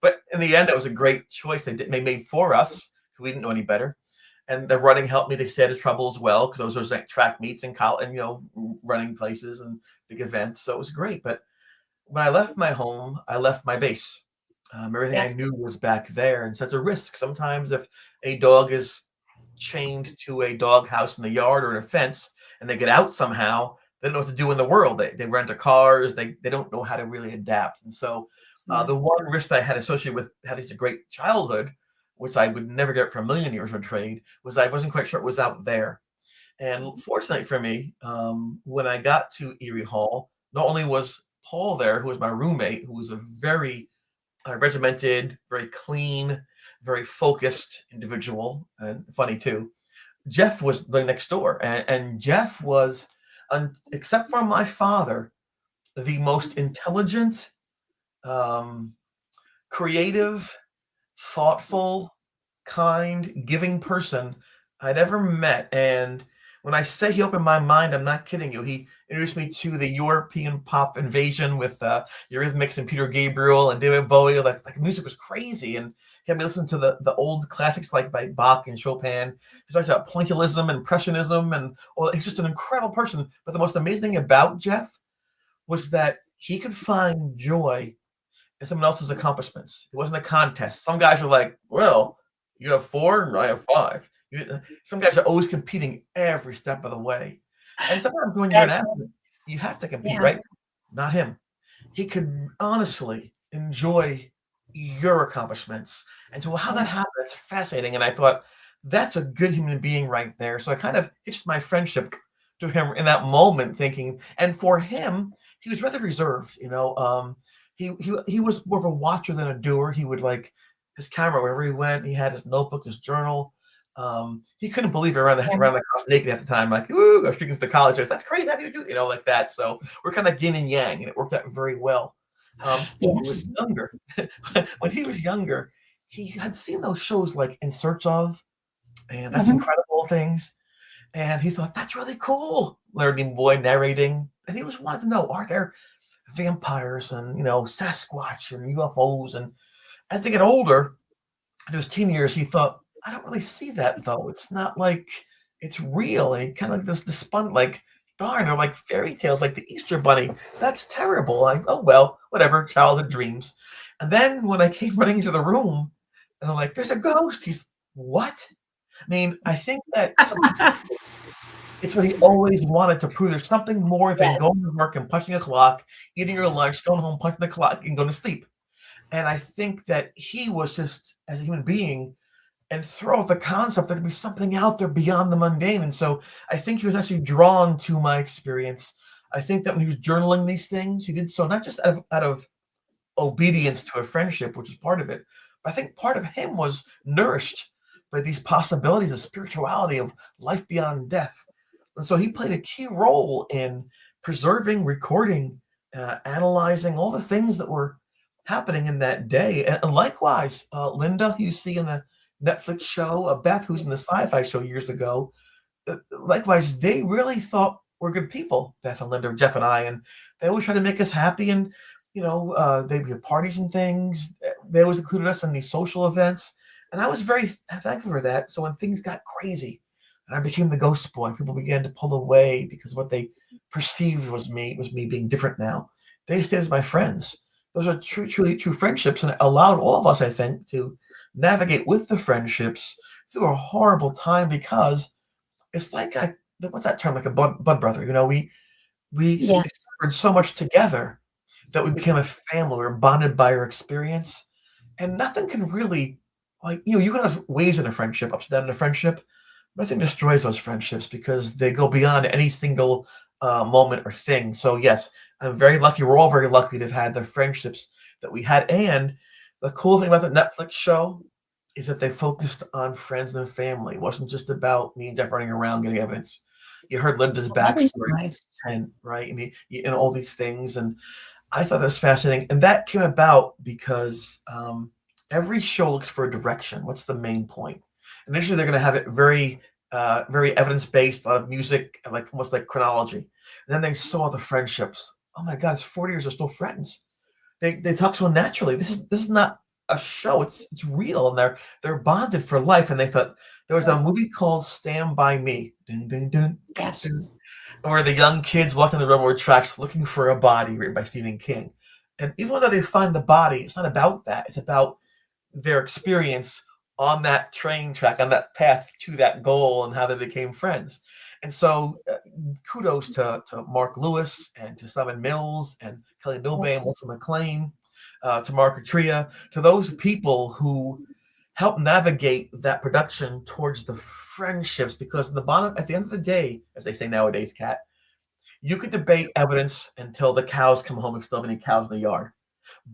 S3: but in the end, it was a great choice they made for us because we didn't know any better. And the running helped me to stay out of trouble as well because those was like track meets and college and, running places and big events. So it was great. But when I left my home, I left my base. Everything I knew was back there. And so it's a risk. Sometimes if a dog is chained to a dog house in the yard or in a fence and they get out somehow, they don't know what to do in the world. They rent a cars. They don't know how to really adapt. And so the one risk I had associated with having such a great childhood, which I would never get for a million years of trade, was I wasn't quite sure it was out there. And fortunately for me, when I got to Erie Hall, not only was Paul there, who was my roommate, who was a very regimented, very clean, very focused individual, and funny too. Jeff was the next door, and Jeff was, except for my father, the most intelligent, creative, thoughtful, kind, giving person I'd ever met. And When I say he opened my mind, I'm not kidding you. He introduced me to the European pop invasion with Eurythmics and Peter Gabriel and David Bowie. Like music was crazy, and he had me listen to the old classics like by Bach and Chopin. He talks about pointillism and impressionism, and well, he's just an incredible person. But the most amazing thing about Jeff was that he could find joy in someone else's accomplishments. It wasn't a contest. Some guys are like, well, you have 4 and I have 5. Some guys are always competing every step of the way. And sometimes when you're an
S2: That's,
S3: athlete, you have to compete,
S2: yeah.
S3: right? Not him. He could honestly enjoy your accomplishments. And so how that happened, that's fascinating. And I thought, that's a good human being right there. So I kind of hitched my friendship to him in that moment, thinking, and for him, he was rather reserved, he was more of a watcher than a doer. He would like his camera wherever he went. He had his notebook, his journal. He couldn't believe it around the house naked at the time. Like, ooh, I was streaking to college. That's crazy. How do you do, like that? So we're kind of yin and yang, and it worked out very well. When he was younger, when he was younger, he had seen those shows like In Search of, and That's Incredible Things, and he thought that's really cool. Learning boy narrating, and he just wanted to know: are there vampires and Sasquatch and UFOs? And as they get older, in his teen years, he thought, I don't really see that though. It's not like it's real. And he kind of just despondent, like, darn, they're like fairy tales, like the Easter Bunny. That's terrible. Like, oh well, whatever, childhood dreams. And then when I came running into the room, and I'm like, there's a ghost. He's what? I mean, I think that it's what he always wanted to prove. There's something more than going to work and punching a clock, eating your lunch, going home, punching the clock, and going to sleep. And I think that he was just, as a human being, enthralled with the concept that there'd be something out there beyond the mundane. And so I think he was actually drawn to my experience. I think that when he was journaling these things, he did so not just out of obedience to a friendship, which is part of it, but I think part of him was nourished by these possibilities of spirituality, of life beyond death. And so he played a key role in preserving, recording, analyzing all the things that were happening in that day. And likewise, Linda, who you see in the Netflix show, Beth, who's in the sci-fi show years ago, likewise, they really thought we're good people, Beth and Linda, Jeff and I, and they always try to make us happy. And, they'd be at parties and things. They always included us in these social events. And I was very thankful for that. So when things got crazy, and I became the ghost boy, people began to pull away because what they perceived was me being different now. They stayed as my friends. Those are truly true friendships, and it allowed all of us, I think, to navigate with the friendships through a horrible time, because it's like what's that term? Like a blood brother. We suffered so much together that we became a family. We were bonded by our experience, and nothing can really, you can have waves in a friendship, ups and downs in a friendship. Nothing destroys those friendships because they go beyond any single moment or thing. So yes, I'm very lucky. We're all very lucky to have had the friendships that we had. And the cool thing about the Netflix show is that they focused on friends and family. It wasn't just about me and Jeff running around getting evidence. You heard Linda's backstory,
S2: Nice.
S3: and right, and all these things. And I thought that was fascinating. And that came about because every show looks for a direction. What's the main point? Initially, they're going to have it very, very evidence-based, a lot of music, like almost like chronology. And then they saw the friendships. Oh my God, it's 40 years, they're still friends. They talk so naturally. This is not a show. It's real, and they're bonded for life. And they thought there was a movie called Stand By Me. Dun, dun, dun,
S2: Yes.
S3: dun, where the young kids walking the railroad tracks looking for a body, written by Stephen King. And even though they find the body, it's not about that. It's about their experience on that train track, on that path to that goal, and how they became friends. And so kudos to Mark Lewis and to Simon Mills and Kelly Milbank, Wilson McLean, to Mark Atria, to those people who helped navigate that production towards the friendships, because at the end of the day, as they say nowadays, Kat, you could debate evidence until the cows come home if you still have any cows in the yard.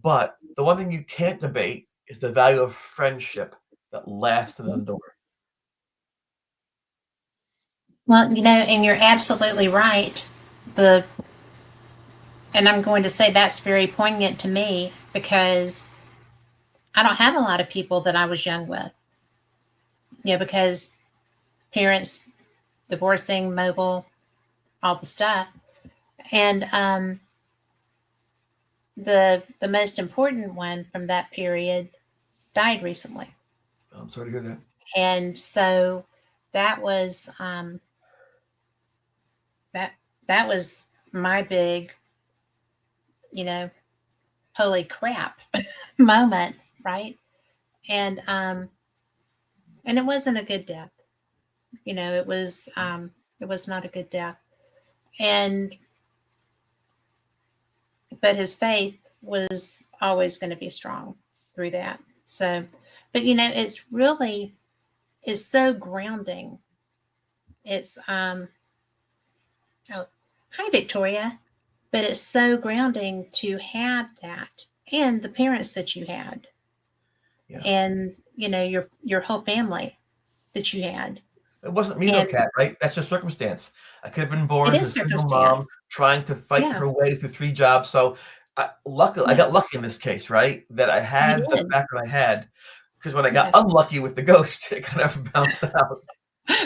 S3: But the one thing you can't debate is the value of friendship that lasts and endures.
S2: Well, and you're absolutely right. And I'm going to say that's very poignant to me, because I don't have a lot of people that I was young with. Because parents divorcing, mobile, all the stuff. And the most important one from that period died recently.
S3: I'm sorry to hear that.
S2: And so that was that was my big, holy crap moment, right? And it wasn't a good death. It was not a good death. And but his faith was always going to be strong through that. So, but it's so grounding. It's oh, hi Victoria. But it's so grounding to have that and the parents that you had.
S3: Yeah.
S2: And your whole family that you had.
S3: It wasn't me though, Kat, right? That's just circumstance. I could have been born
S2: It
S3: to a
S2: is
S3: single mom
S2: circumstance.
S3: trying to fight
S2: Yeah.
S3: her way through 3 jobs. So I got
S2: Yes.
S3: lucky in this case, right? That I had
S2: You
S3: the
S2: did.
S3: background I had. Because when I got
S2: Yes.
S3: unlucky with the ghost, it kind of bounced out.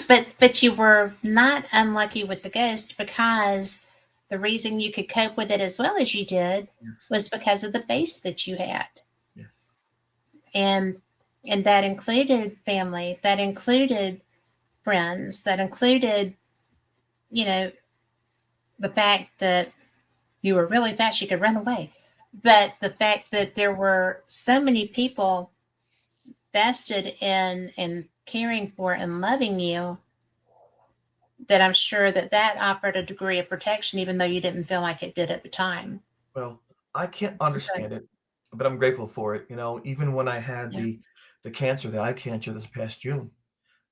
S2: But you were not unlucky with the ghost, because the reason you could cope with it as well as you did was because of the base that you had.
S3: Yes.
S2: And that included family, that included friends, that included, the fact that you were really fast, you could run away. But the fact that there were so many people vested in caring for and loving you, that I'm sure that offered a degree of protection, even though you didn't feel like it did at the time.
S3: Well, I can't
S2: So,
S3: understand it, but I'm grateful for it. Even when I had
S2: yeah,
S3: the cancer, the eye cancer this past June,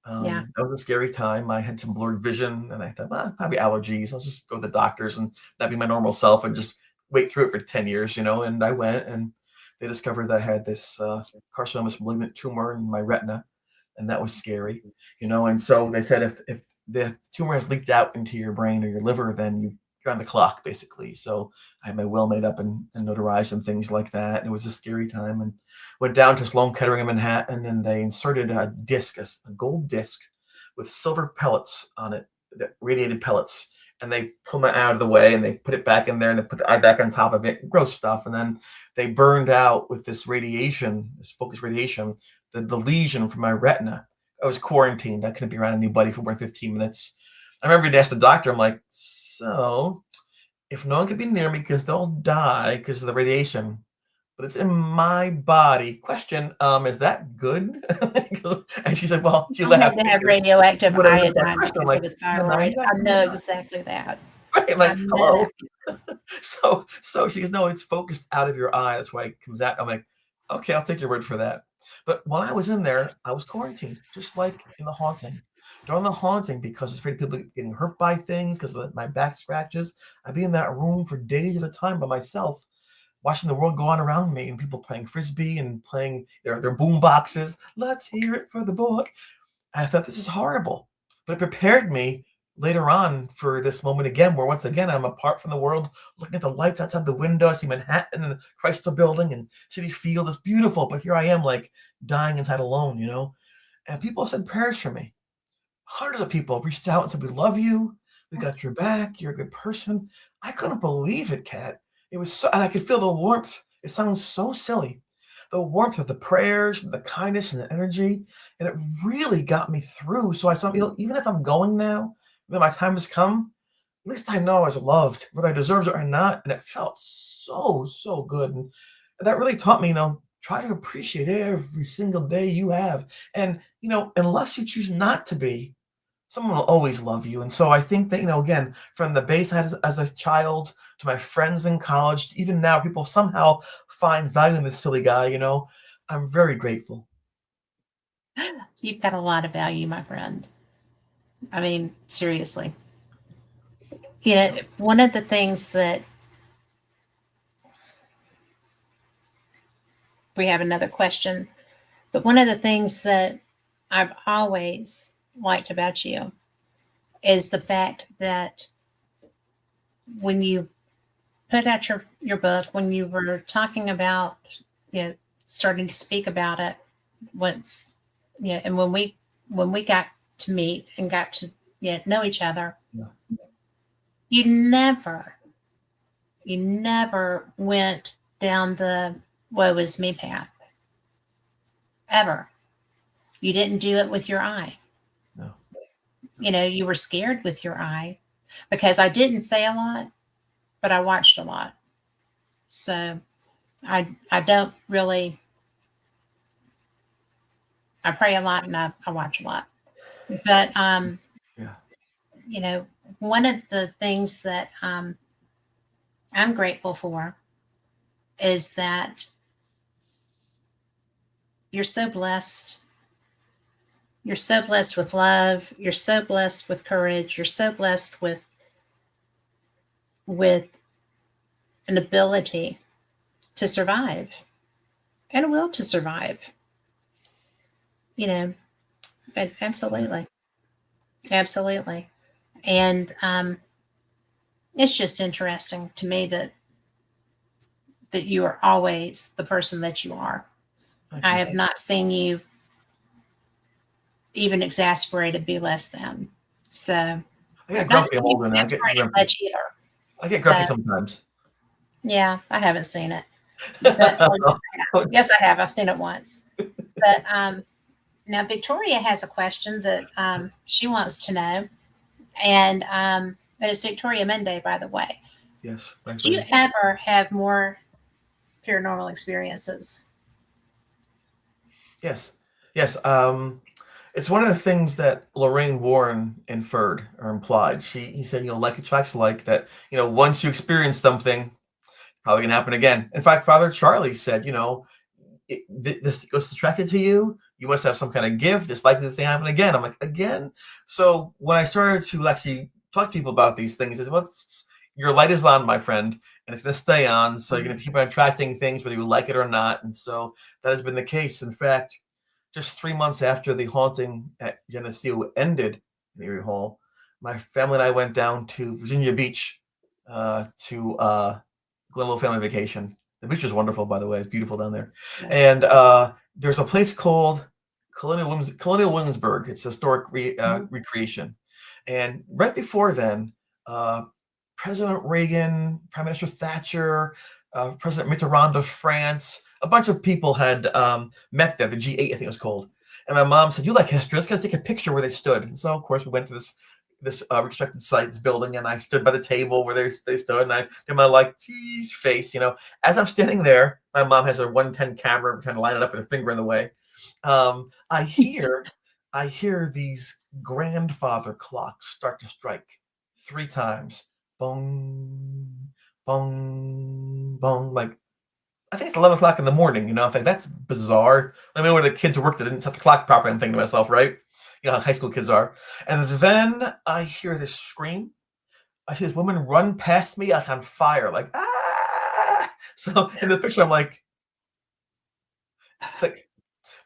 S2: yeah,
S3: that was a scary time. I had some blurred vision, and I thought, well, probably allergies. I'll just go to the doctors and not be my normal self and just wait through it for 10 years, And I went, and they discovered that I had this carcinomatous malignant tumor in my retina, and that was scary, And so they said if the tumor has leaked out into your brain or your liver, then you're on the clock, basically. So I had my will made up and notarized and things like that. And it was a scary time, and went down to Sloan Kettering in Manhattan, and they inserted a disc, a gold disc with silver pellets on it, that radiated pellets. And they pulled my eye out of the way, and they put it back in there, and they put the eye back on top of it. Gross stuff. And then they burned out with this radiation, this focused radiation, the lesion from my retina. I was quarantined. I couldn't be around anybody for more than 15 minutes. I remember to ask the doctor, I'm like, so if no one could be near me because they'll die because of the radiation, but it's in my body. Question, is that good? And she said, well, she
S2: I
S3: laughed.
S2: had to have radioactive
S3: Whatever that
S2: iodine
S3: question, I'm
S2: because
S3: like,
S2: of the
S3: no,
S2: thyroid.
S3: you're
S2: I know
S3: not.
S2: exactly that.
S3: Right, I'm
S2: I
S3: like,
S2: know
S3: hello.
S2: that.
S3: So she goes, no, it's focused out of your eye. That's why it comes out. I'm like, okay, I'll take your word for that. But when I was in there, I was quarantined, just like in The Haunting. During The Haunting, because I was afraid of people getting hurt by things because of my back scratches, I'd be in that room for days at a time by myself, watching the world go on around me, and people playing frisbee and playing their boom boxes. Let's hear it for the book. And I thought, this is horrible. But it prepared me later on for this moment again, where once again I'm apart from the world, looking at the lights outside the window. I see Manhattan and the Chrysler Building and City Field. It's beautiful, but here I am, like dying inside alone, And people said prayers for me. Hundreds of people reached out and said, we love you. We got your back. You're a good person. I couldn't believe it, Kat. It was so, and I could feel the warmth. It sounds so silly. The warmth of the prayers and the kindness and the energy. And it really got me through. So I thought, even if I'm going now, my time has come, at least I know I was loved, whether I deserved it or not. And it felt so, so good. And that really taught me, try to appreciate every single day you have. And, unless you choose not to be, someone will always love you. And so I think that, again, from the base I had as a child to my friends in college, to even now, people somehow find value in this silly guy, I'm very grateful.
S2: You've got a lot of value, my friend. I mean, seriously. One of the things that we have another question, but one of the things that I've always liked about you is the fact that when you put out your book, when you were talking about, starting to speak about it once, and when we got to meet and got to know each other.
S3: Yeah.
S2: You never went down the woe is me path. Ever. You didn't do it with your eye.
S3: No.
S2: You were scared with your eye because I didn't say a lot, but I watched a lot. So I don't really, I pray a lot and I watch a lot. But,
S3: Yeah.
S2: One of the things that I'm grateful for is that you're so blessed. You're so blessed with love. You're so blessed with courage. You're so blessed with an ability to survive and a will to survive. Absolutely. Absolutely. And it's just interesting to me that you are always the person that you are. I have not seen you even exasperated, be less than. So
S3: I get grumpy. I'm older now.
S2: much either.
S3: I get grumpy sometimes.
S2: Yeah, I haven't seen it. But, yes, I have. I've seen it once. But now Victoria has a question that she wants to know. And it's Victoria Monday, by the way.
S3: Yes. Thanks.
S2: Do you ever have more paranormal experiences?
S3: Yes. It's one of the things that Lorraine Warren inferred or implied. He said, like attracts like, that, once you experience something, probably gonna happen again. In fact, Father Charlie said, this goes attracted to you. You must have some kind of gift. It's likely this thing happen again. I'm like, again? So when I started to actually talk to people about these things, I said, well, your light is on, my friend, and it's going to stay on. So you're going to keep on attracting things, whether you like it or not. And so that has been the case. In fact, just 3 months after the haunting at Geneseo ended in Erie Hall, my family and I went down to Virginia Beach to go on a little family vacation. The beach is wonderful, by the way. It's beautiful down there. And there's a place called Colonial Williamsburg. It's a historic recreation. And right before then, President Reagan, Prime Minister Thatcher, President Mitterrand of France, a bunch of people had met there, the G8, I think it was called. And my mom said, you like history, let's go take a picture where they stood. And so, of course, we went to this restricted sites building, and I stood by the table where they stood, and I did my geez face, As I'm standing there, my mom has her 110 camera, trying to line it up with her finger in the way. I hear these grandfather clocks start to strike 3 times. Bong, bong, bong. I think it's 11 o'clock in the morning, I think that's bizarre. I mean, when the kids who work that didn't set the clock properly, I'm thinking to myself, right? How high school kids are. And then I hear this scream. I see this woman run past me on fire, ah! So in the picture, I'm like,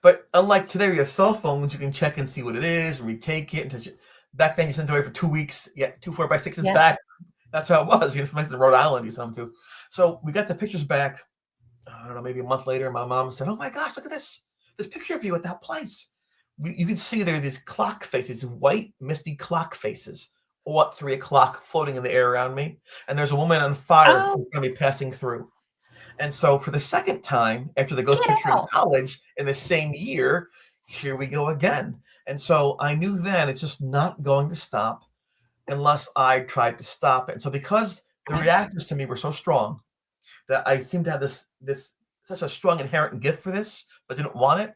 S3: but unlike today, we have cell phones, you can check and see what it is, and retake it and touch it. Back then, you sent it away for 2 weeks. Yeah, 2 4x6s back. That's how it was. From Rhode Island, you sent them to. So we got the pictures back. I don't know, maybe a month later. My mom said, "Oh my gosh, look at this picture of you at that place." You can see there are these clock faces, white, misty clock faces, all at 3 o'clock, floating in the air around me. And there's a woman on fire who's going to be passing through. And so for the second time, after the ghost picture in college in the same year, here we go again. And so I knew then it's just not going to stop unless I tried to stop it. And so because the reactions to me were so strong that I seemed to have this such a strong inherent gift for this, but didn't want it,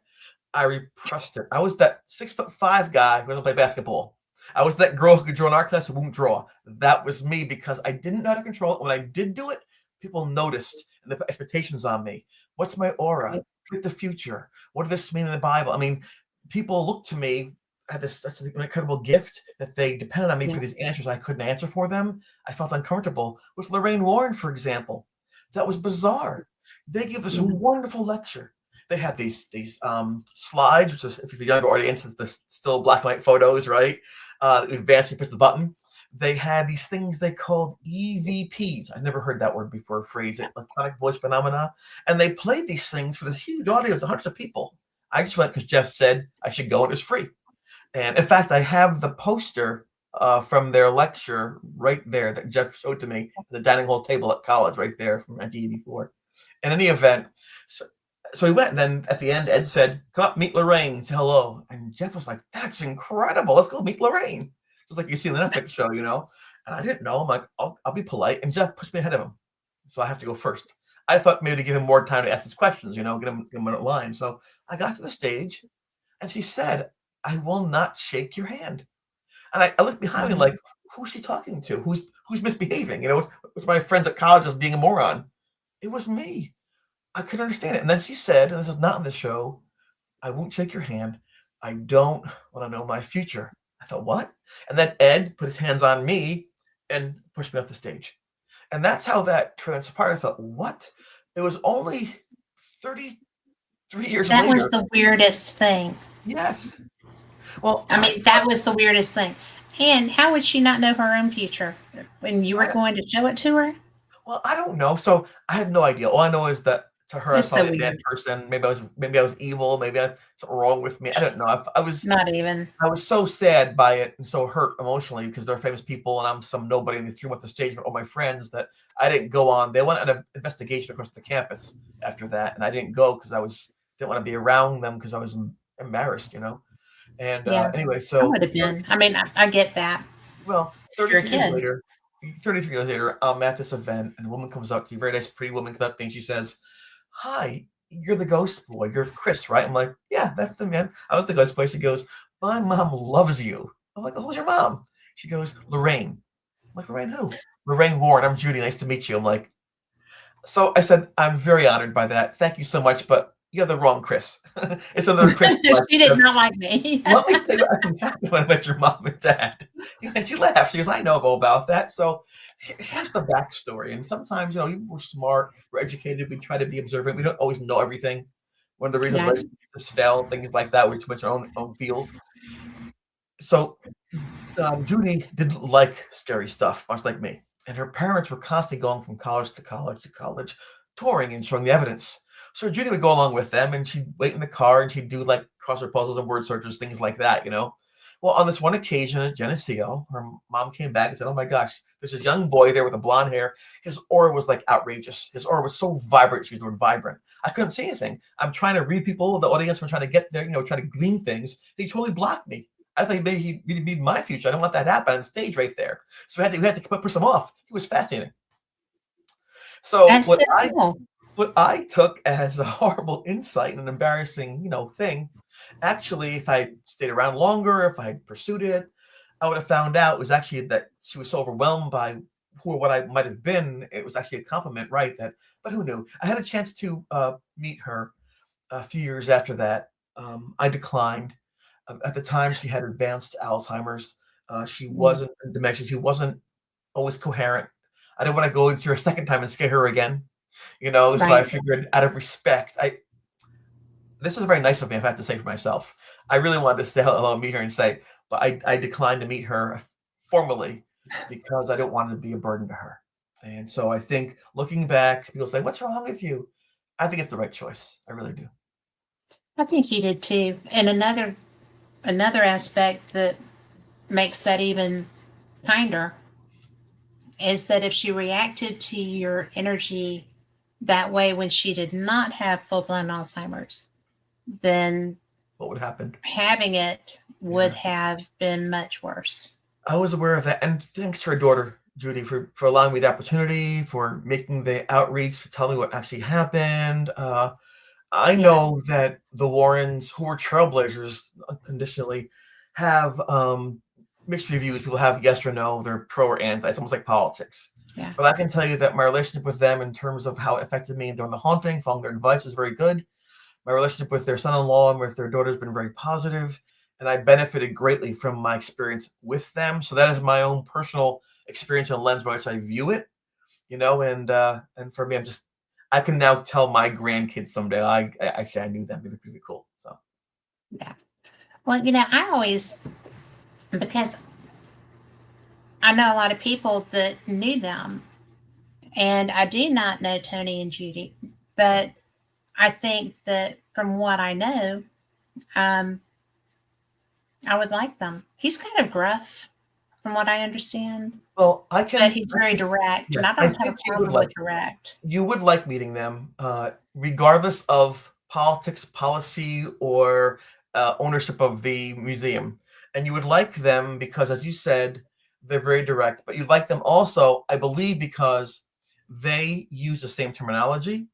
S3: I repressed it. I was that 6'5" guy who doesn't play basketball. I was that girl who could draw in art class who won't draw. That was me because I didn't know how to control it. When I did do it, people noticed and the expectations on me. What's my aura? With the future? What does this mean in the Bible? I mean, people looked to me. I had such an incredible gift that they depended on me for these answers I couldn't answer for them. I felt uncomfortable. With Lorraine Warren, for example, that was bizarre. They gave us a wonderful lecture. They had these slides, which is, if you're a younger audience, it's still black and white photos, right? Advance, you push the button. They had these things they called EVPs. I'd never heard that word before, phrase it, electronic voice phenomena. And they played these things for this huge audience of hundreds of people. I just went because Jeff said I should go and it was free. And in fact, I have the poster from their lecture right there that Jeff showed to me, the dining hall table at college right there from 1984. In any event, so he went, and then at the end, Ed said, "Come up, meet Lorraine, say hello." And Jeff was like, "That's incredible. Let's go meet Lorraine." Just like you see in the Netflix show, you know. And I didn't know. I'm like, I'll be polite. And Jeff pushed me ahead of him, so I have to go first. I thought maybe to give him more time to ask his questions, you know, get him in line. So I got to the stage, and she said, "I will not shake your hand." And I looked behind me
S2: Mhm.
S3: like, who's she talking to? Who's misbehaving? You know, was my friends at college just being a moron? It was me. I couldn't understand it. And then she said, and this is not in the show, "I won't shake your hand. I don't want to know my future." I thought, what? And then Ed put his hands on me and pushed me off the stage. And that's how that transpired. I thought, what? It was only 33 years
S2: That was
S3: later.
S2: the weirdest thing.
S3: Yes. Well,
S2: I mean, that was the weirdest thing. And how would she not know her own future when you were
S3: I,
S2: going to show it to her?
S3: well, I don't know. So I had no idea. All I know is that to her, I was
S2: It's so
S3: probably a bad
S2: weird.
S3: person. Maybe I was evil. Maybe I something wrong with me. I don't know.
S2: Not even.
S3: I was so sad by it and so hurt emotionally because they're famous people and I'm some nobody and they threw me off the stage with all my friends that I didn't go on. They went on an investigation across the campus after that, and I didn't go because didn't want to be around them because I was embarrassed, you know. And
S2: Yeah,
S3: anyway,
S2: I
S3: so
S2: would have been. I mean, I get that.
S3: well,
S2: If you're a
S3: 33 years
S2: kid.
S3: later, 33 years later, I'm at this event and a woman comes up to me, very nice, pretty woman comes up to me and she says, "Hi, you're the ghost boy. You're Chris, right?" I'm like, "Yeah, that's the man. I was the ghost boy." She goes, "My mom loves you." I'm like, "Oh, who's your mom?" She goes, "Lorraine." I'm like, "Lorraine who?" "Lorraine Warren. I'm Judy. Nice to meet you." I'm like, so I said, "I'm very honored by that. Thank you so much, but you have the wrong Chris." It's another Chris.
S2: She did not like me.
S3: Let me tell you what actually happened when I met your mom and dad. And she laughed. She goes, "I know about that." So here's the backstory. And sometimes, you know, even we're smart, we're educated, we try to be observant. We don't always know everything. One of the reasons
S2: Yeah.
S3: relationships fail, things like that, we too much our own feels. So Judy didn't like scary stuff, much like me. And her parents were constantly going from college to college to college, touring and showing the evidence. So Judy would go along with them and she'd wait in the car and she'd do like crossword puzzles and word searches, things like that, you know. Well, on this one occasion at Geneseo, her mom came back and said, "Oh my gosh, there's this young boy there with the blonde hair. His aura was like outrageous. His aura was so vibrant." She used the word vibrant. I couldn't say anything. I'm trying to read people, the audience, we're trying to get there, you know, trying to glean things. He totally blocked me. I thought maybe he'd be my future. I don't want that to happen on stage right there. So we had to push him off. He was fascinating. So
S2: That's so cool.
S3: what I took as a horrible insight and an embarrassing, you know, thing, actually, if I stayed around longer, if I had pursued it, I would have found out it was actually that she was so overwhelmed by who or what I might have been. It was actually a compliment, right? That, but who knew? I had a chance to meet her a few years after that. I declined. At the time, she had advanced Alzheimer's. She
S2: Mm.
S3: wasn't in dementia. She wasn't always coherent. I didn't want to go and see her a second time and scare her again, you know. So I
S2: Right.
S3: figured, out of respect, this was very nice of me, if I have to say for myself. I really wanted to say hello, meet her, and say, but I declined to meet her formally because I don't want to be a burden to her. And so I think looking back, people say, "What's wrong with you?" I think it's the right choice. I really do.
S2: I think you did too. And another aspect that makes that even kinder is that if she reacted to your energy that way when she did not have full blown Alzheimer's, then
S3: What would happen?
S2: having it would
S3: Yeah.
S2: have been much worse.
S3: I was aware of that, and thanks to her daughter, Judy, for allowing me the opportunity, for making the outreach, for telling me what actually happened. I
S2: Yeah.
S3: know that the Warrens, who were trailblazers unconditionally, have mixed reviews. People have yes or no, they're pro or anti. It's almost like politics.
S2: Yeah.
S3: But I can tell you that my relationship with them, in terms of how it affected me during the haunting, following their advice, was very good. My relationship with their son-in-law and with their daughter has been very positive, and I benefited greatly from my experience with them. So that is my own personal experience and lens by which I view it, you know. And for me, I can now tell my grandkids someday. I actually I knew them. It'd be pretty cool. So
S2: Yeah. Well, I always, because I know a lot of people that knew them, and I do not know Tony and Judy, but I think that from what I know, um, I would like them. He's kind of gruff from what I understand.
S3: Well,
S2: But he's very direct,
S3: yes,
S2: and I
S3: I
S2: don't have
S3: think
S2: a
S3: you would
S2: problem
S3: like
S2: with direct.
S3: you would like meeting them, regardless of politics, policy, or ownership of the museum. And you would like them because, as you said, they're very direct. But you'd like them also, I believe, because they use the same terminology,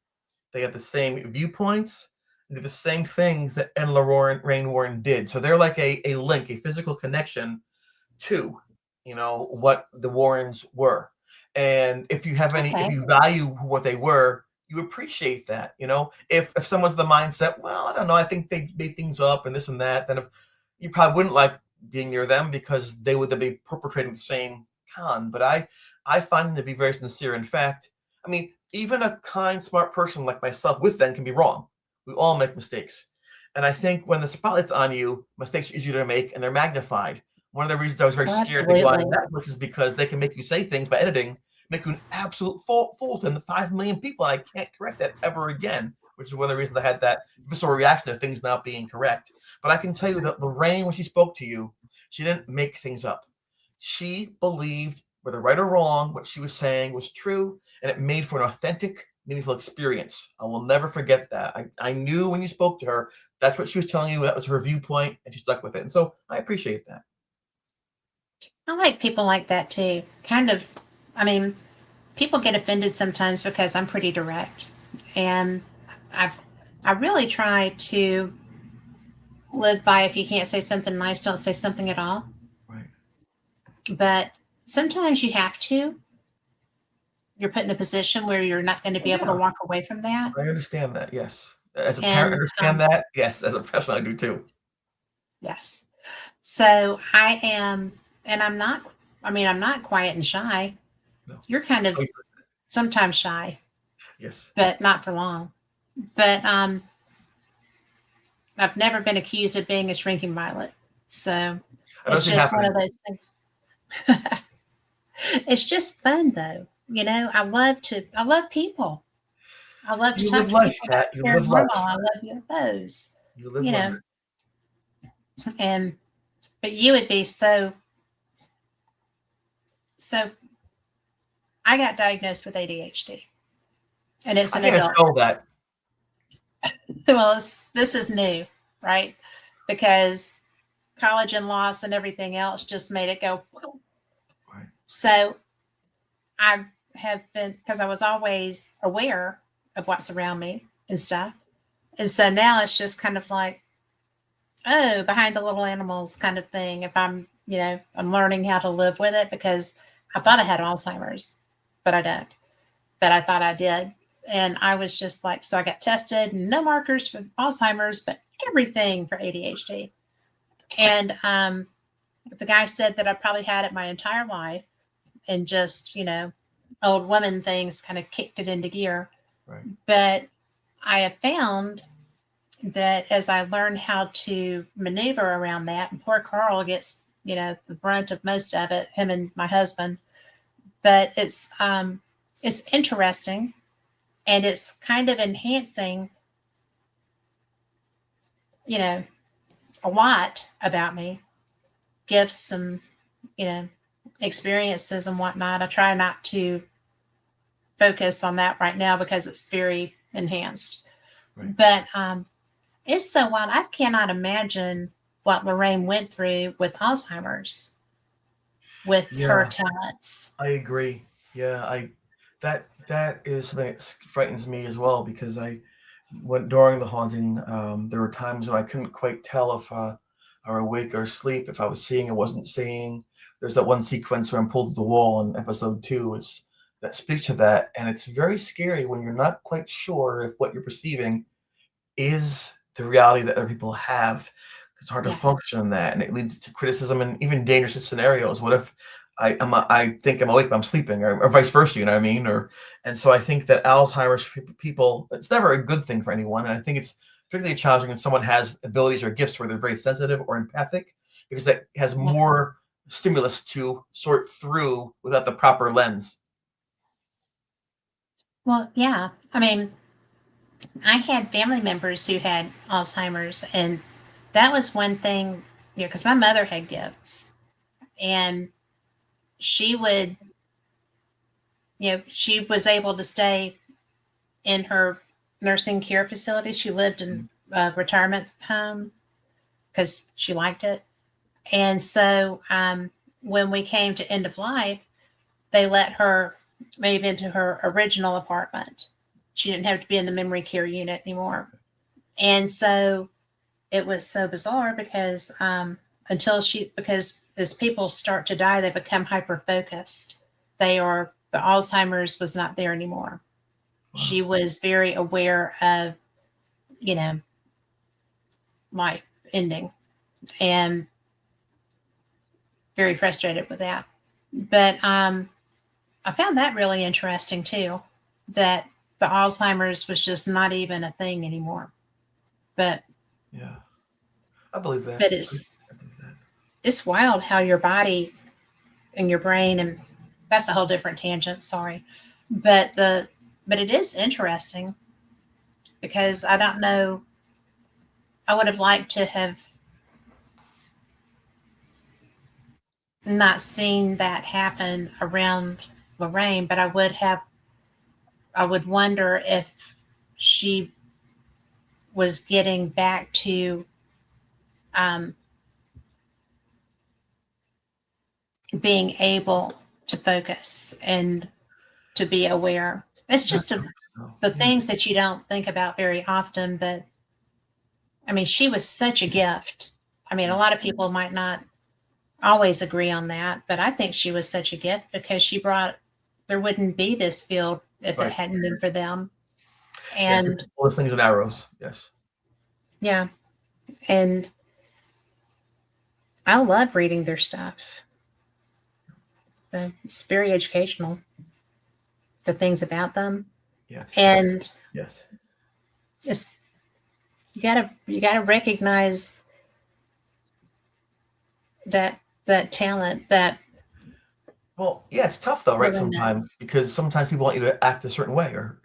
S3: they have the same viewpoints, and do the same things that Ed Rain Warren did. So they're like a link, a physical connection to, what the Warrens were. And if
S2: Okay.
S3: you value what they were, you appreciate that. If someone's the mindset, well, I don't know, I think they made things up and this and that, then if, you probably wouldn't like being near them because they would then be perpetrating the same con. But I find them to be very sincere. In fact, I mean, even a kind, smart person like myself with them can be wrong. We all make mistakes. And I think when the spotlight's on you, mistakes are easier to make and they're magnified. One of the reasons I was very scared to go on
S2: Absolutely.
S3: Netflix is because they can make you say things by editing, make you an absolute fool to 5 million people. And I can't correct that ever again, which is one of the reasons I had that visceral reaction to things not being correct. But I can tell you that Lorraine, when she spoke to you, she didn't make things up. She believed, whether right or wrong, what she was saying was true, and it made for an authentic, meaningful experience. I will never forget that. I knew when you spoke to her, that's what she was telling you. That was her viewpoint, and she stuck with it. And so I appreciate that.
S2: I like people like that too. Kind of, I mean, people get offended sometimes because I'm pretty direct. And I've I really try to live by if you can't say something nice, don't say something at all.
S3: Right.
S2: But sometimes you have to. You're put in a position where you're not going to
S3: Oh,
S2: be able to
S3: yeah,
S2: walk away from that.
S3: I understand that. Yes. As a parent, I
S2: And
S3: understand that. Yes. As a professional, I do too.
S2: yes. So I am, and I'm not, I mean, I'm not quiet and shy.
S3: No.
S2: You're kind of
S3: Oh,
S2: sometimes shy,
S3: yes.
S2: but not for long. But I've never been accused of being a shrinking violet. So
S3: I don't
S2: it's
S3: see it
S2: just one
S3: happening.
S2: of those things. It's just fun though. I love people. I love to
S3: You
S2: talk
S3: live
S2: to
S3: life,
S2: people about
S3: Kat. You live
S2: paranormal.
S3: life.
S2: I love UFOs,
S3: You live
S2: you
S3: life.
S2: know, and but you would be so I got diagnosed with ADHD and it's
S3: I
S2: an
S3: can't
S2: adult.
S3: show that.
S2: Well, this is new, right? Because college and loss and everything else just made it go.
S3: Right.
S2: So I have been, because I was always aware of what's around me and stuff. And so now it's just kind of like, oh, behind the little animals kind of thing. If I'm learning how to live with it because I thought I had Alzheimer's, but I don't. But I thought I did. And I was just like, so I got tested, no markers for Alzheimer's, but everything for ADHD. And the guy said that I probably had it my entire life and just, old woman things kind of kicked it into gear.
S3: Right.
S2: But I have found that as I learn how to maneuver around that, and poor Carl gets, the brunt of most of it, him and my husband. But it's interesting and it's kind of enhancing, a lot about me, gifts, some, experiences and whatnot. I try not to focus on that right now because it's very enhanced.
S3: Right.
S2: But it's so wild. I cannot imagine what Lorraine went through with Alzheimer's, with her
S3: Yeah,
S2: talents.
S3: I agree. Yeah, that is something that frightens me as well because during the haunting, there were times when I couldn't quite tell if I were awake or asleep, if I was seeing or wasn't seeing. There's that one sequence where I'm pulled to the wall in episode 2. That speaks to that, and it's very scary when you're not quite sure if what you're perceiving is the reality that other people have. It's hard to
S2: Yes.
S3: function in that, and it leads to criticism and even dangerous scenarios. What if I think I'm awake but I'm sleeping, or vice versa? You know what I mean? And so I think that Alzheimer's people, it's never a good thing for anyone, and I think it's particularly challenging when someone has abilities or gifts where they're very sensitive or empathic, because that has
S2: Yeah.
S3: more stimulus to sort through without the proper lens.
S2: Well, yeah. I mean, I had family members who had Alzheimer's, and that was one thing, because my mother had gifts, and she would, she was able to stay in her nursing care facility. She lived in a retirement home because she liked it. And so when we came to end of life, they let her move into her original apartment. She didn't have to be in the memory care unit anymore. And so it was so bizarre because because as people start to die, they become hyper focused. The Alzheimer's was not there anymore. Wow. She was very aware of, life ending and very frustrated with that. But I found that really interesting too, that the Alzheimer's was just not even a thing anymore. But
S3: yeah, I believe that.
S2: But it's wild how your body and your brain, and that's a whole different tangent. Sorry, but it is interesting because I don't know. I would have liked to have not seen that happen around Lorraine, but I would wonder if she was getting back to being able to focus and to be aware. It's just the things that you don't think about very often, but I mean, she was such a gift. I mean, a lot of people might not always agree on that, but I think she was such a gift because there wouldn't be this field if it hadn't been for them. And
S3: all those things and arrows. Yes.
S2: Yeah. And I love reading their stuff. So it's very educational, the things about them.
S3: Yes.
S2: And
S3: yes,
S2: it's you gotta recognize that talent, that.
S3: Well, yeah, it's tough though, right? Sometimes because sometimes people want you to act a certain way or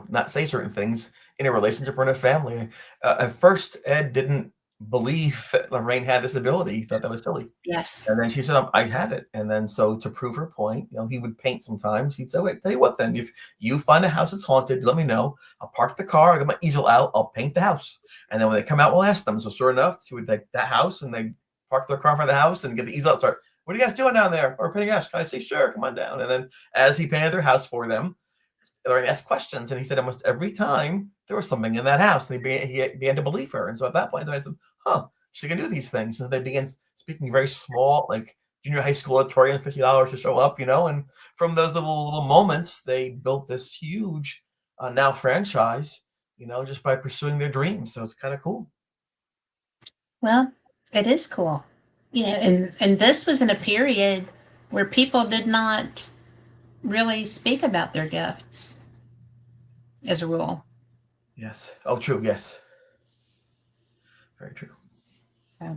S3: not say certain things in a relationship or in a family. At first, Ed didn't believe that Lorraine had this ability. He thought that was silly.
S2: Yes.
S3: And then she said, I have it. And then so to prove her point, he would paint sometimes. He'd say, wait, tell you what then, if you find a house that's haunted, let me know. I'll park the car, I'll get my easel out, I'll paint the house. And then when they come out, we'll ask them. So sure enough, she would take that house and they park their car in front of the house and get the easel out, start, what are you guys doing down there? Or painting a house? Can I say, sure, come on down. And then as he painted their house for them, Lorraine asked questions. And he said almost every time there was something in that house. And he began to believe her. And so at that point, I said, she can do these things. And they began speaking very small, like junior high school auditorium, $50 to show up, and from those little moments, they built this huge now franchise, just by pursuing their dreams. So it's kind of cool.
S2: Well, it is cool. And this was in a period where people did not really speak about their gifts as a rule.
S3: Yes. Oh, true. Yes. Very true.
S2: So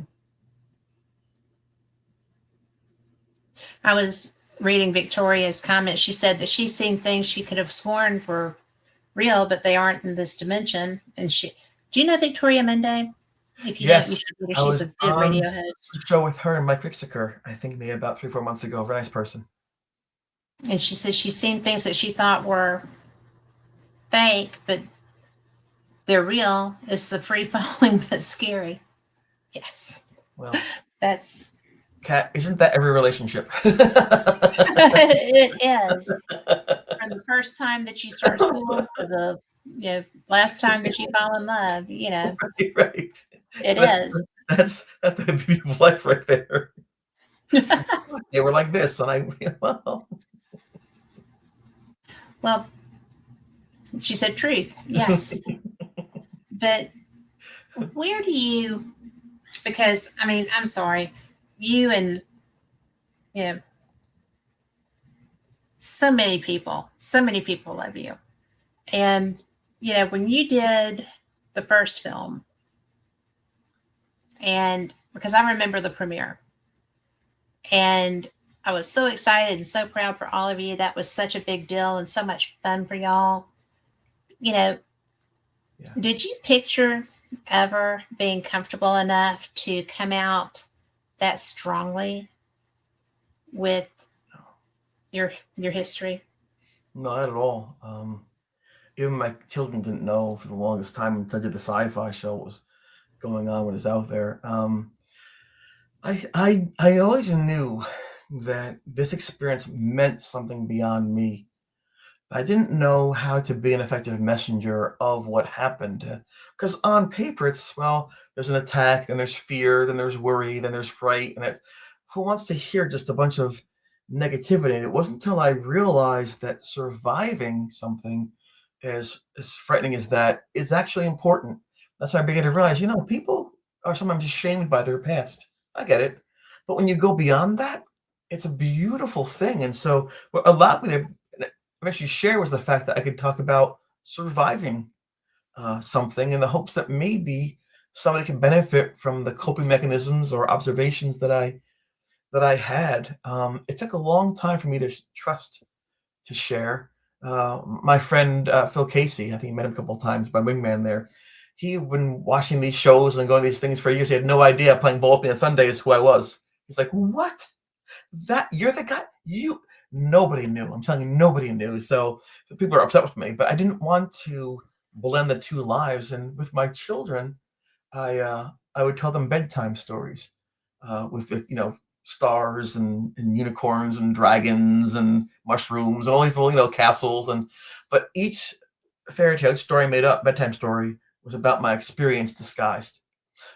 S2: I was reading Victoria's comment. She said that she's seen things she could have sworn were real, but they aren't in this dimension. And do you know Victoria Monday? If you
S3: yes,
S2: don't, you should. She's a good radio host.
S3: Show with her and Mike Rixiker, I think maybe about 3-4 months ago. Very nice person.
S2: And she says she's seen things that she thought were fake, but they're real. It's the free falling that's scary. Yes.
S3: Well,
S2: that's.
S3: Kat, isn't that every relationship?
S2: It is. From the first time that you start school to the last time that you fall in love,
S3: Right.
S2: It is.
S3: That's the beautiful life right there. They were like this, and
S2: well, she said truth. Yes. But where do you, because I mean, I'm sorry, you and so many people love you. And when you did the first film, and because I remember the premiere, and I was so excited and so proud for all of you. That was such a big deal and so much fun for y'all. Did you picture ever being comfortable enough to come out that strongly with your history.
S3: No, not at all. Even my children didn't know for the longest time until I did the sci-fi show what was going on, what is out there. I always knew that this experience meant something beyond me. I didn't know how to be an effective messenger of what happened. Because on paper, it's, well, there's an attack, and there's fear, then there's worry, then there's fright, and it's, who wants to hear just a bunch of negativity? And it wasn't until I realized that surviving something as frightening as that is actually important. That's why I began to realize, people are sometimes ashamed by their past. I get it. But when you go beyond that, it's a beautiful thing. And so what allowed me to actually share was the fact that I could talk about surviving something in the hopes that maybe somebody can benefit from the coping mechanisms or observations that I had. It took a long time for me to trust to share. My friend Phil Casey, I think you met him a couple of times, my wingman there. He had been watching these shows and going to these things for years. He had no idea playing ball with me on Sundays who I was. He's like, "What? That you're the guy? Nobody knew. I'm telling you, nobody knew." So people are upset with me, but I didn't want to blend the two lives. And with my children, I would tell them bedtime stories with stars and unicorns and dragons and mushrooms and all these little castles, but each fairy tale story made up bedtime story was about my experience disguised.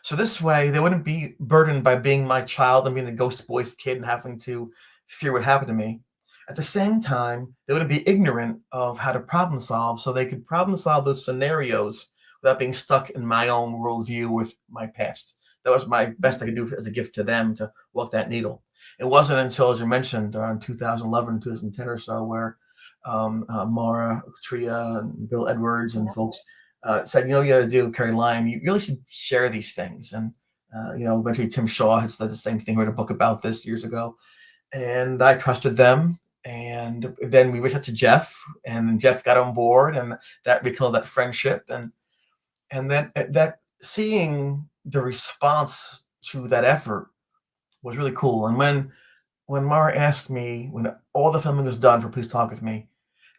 S3: So this way they wouldn't be burdened by being my child and being the ghost boy's kid and having to fear what happened to me. At the same time, they wouldn't be ignorant of how to problem solve, so they could problem solve those scenarios without being stuck in my own worldview with my past. That was my best I could do as a gift to them, to walk that needle. It wasn't until, as you mentioned, around 2011, 2010 or so, where Mara Tria and Bill Edwards and folks said, you got to do, Carrie Lyon, you really should share these things. And, eventually Tim Shaw has said the same thing, wrote a book about this years ago. And I trusted them. And then we reached out to Jeff, and Jeff got on board, and that rekindled that friendship. And then that seeing the response to that effort was really cool. And when Mara asked me, when all the filming was done for Please Talk With Me,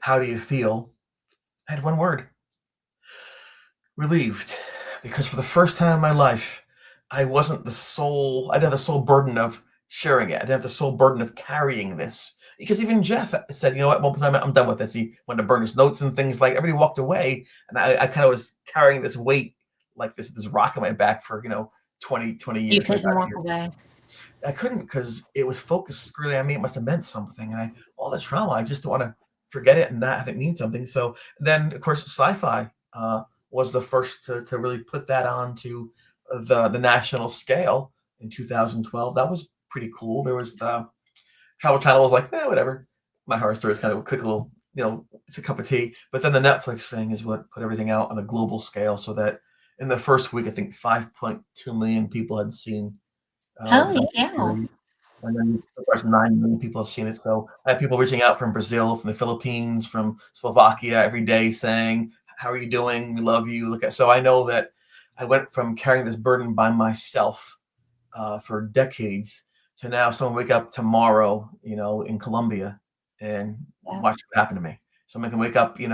S3: how do you feel? I had one word: relieved. Because for the first time in my life, I didn't have the sole burden of sharing it. I didn't have the sole burden of carrying this. Because even Jeff said, at one time, I'm done with this. He wanted to burn his notes and things. Like, everybody walked away, and I kind of was carrying this weight, like this rock on my back for 20 years.
S2: You couldn't walk away.
S3: I couldn't, because it was focused squarely on me. It must have meant something, and all the trauma, I just don't want to forget it and not have it mean something. So then, of course, sci-fi was the first to really put that onto the national scale in 2012. That was pretty cool. There was the Travel Channel was like, whatever. My Horror Story is kind of a quick little, it's a cup of tea. But then the Netflix thing is what put everything out on a global scale, so that in the first week, I think 5.2 million people had seen.
S2: Holy cow.
S3: And then, of course, 9 million people have seen it. So I have people reaching out from Brazil, from the Philippines, from Slovakia every day saying, "How are you doing? We love you." So I know that I went from carrying this burden by myself for decades to now someone wake up tomorrow, in Colombia and watch what happened to me. Someone can wake up, in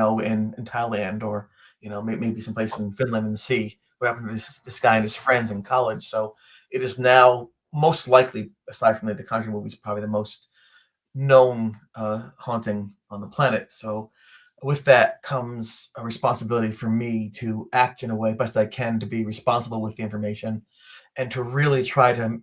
S3: Thailand, or, maybe someplace in Finland and see what happened to this guy and his friends in college. So it is now most likely, aside from the Conjuring movies, probably the most known haunting on the planet. So with that comes a responsibility for me to act in a way best I can to be responsible with the information and to really try to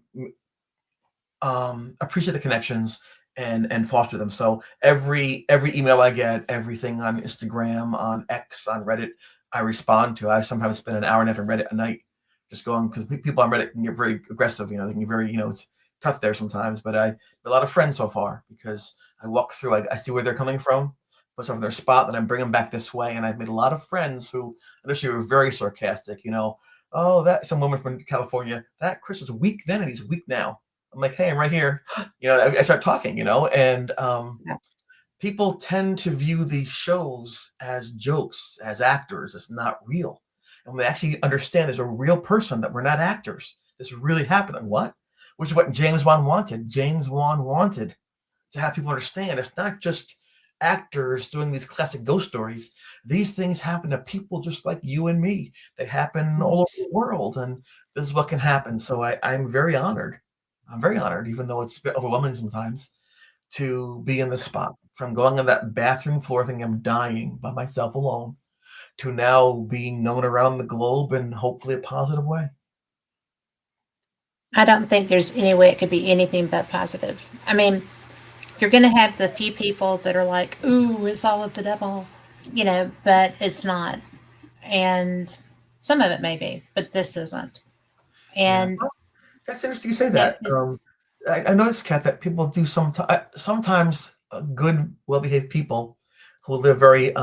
S3: appreciate the connections and foster them. So every email I get, everything on Instagram, on X, on Reddit, I respond to. I sometimes spend an hour and a half on Reddit a night just going, because people on Reddit can get very aggressive. They can get very, it's tough there sometimes. But I have a lot of friends so far, because I walk through, I see where they're coming from, put something in their spot, then I bring them back this way. And I've made a lot of friends who initially were very sarcastic, "Oh, that some woman from California, that Chris was weak then and he's weak now." I'm like, "Hey, I'm right here." I start talking, and people tend to view these shows as jokes, as actors. It's not real. And when they actually understand there's a real person, that we're not actors, this really happened. What? Which is what James Wan wanted. James Wan wanted to have people understand it's not just actors doing these classic ghost stories. These things happen to people just like you and me. They happen all over
S2: Yes.
S3: the world, and this is what can happen. So I'm very honored. I'm very honored, even though it's a bit overwhelming sometimes, to be in the spot. From going on that bathroom floor thinking I'm dying by myself alone to now being known around the globe in hopefully a positive way.
S2: I don't think there's any way it could be anything but positive. I mean, you're going to have the few people that are like, ooh, it's all of the devil, but it's not. And some of it may be, but this isn't.
S3: Yeah.
S2: And
S3: Well, that's interesting you say
S2: yeah,
S3: that. I noticed, Kat, that people do sometimes good, well-behaved people who live very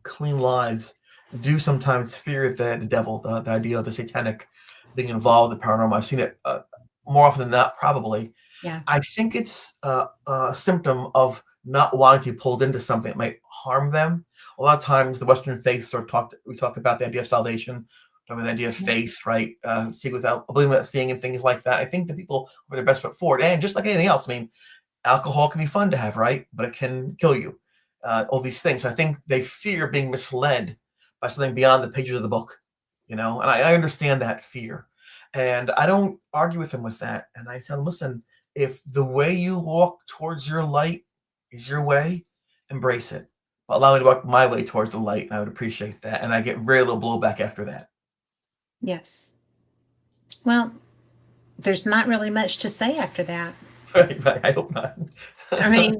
S3: clean lives do sometimes fear the devil, the idea of the satanic being involved in the paranormal. I've seen it more often than not, probably.
S2: yeah,
S3: I think it's a symptom of not wanting to be pulled into something that might harm them. A lot of times, the Western faiths we talk about the idea of salvation, talk about the idea of
S2: yeah,
S3: faith, right? See without believing without seeing, and things like that. I think that people are their best foot forward, and just like anything else, I mean, alcohol can be fun to have, right? But it can kill you. All these things. So I think they fear being misled by something beyond the pages of the book, and I understand that fear, and I don't argue with them with that. And I tell them, listen, if the way you walk towards your light is your way, embrace it. But allow me to walk my way towards the light, and I would appreciate that. And I get very little blowback after that.
S2: yes. Well, there's not really much to say after that.
S3: Right. I hope not.
S2: I mean,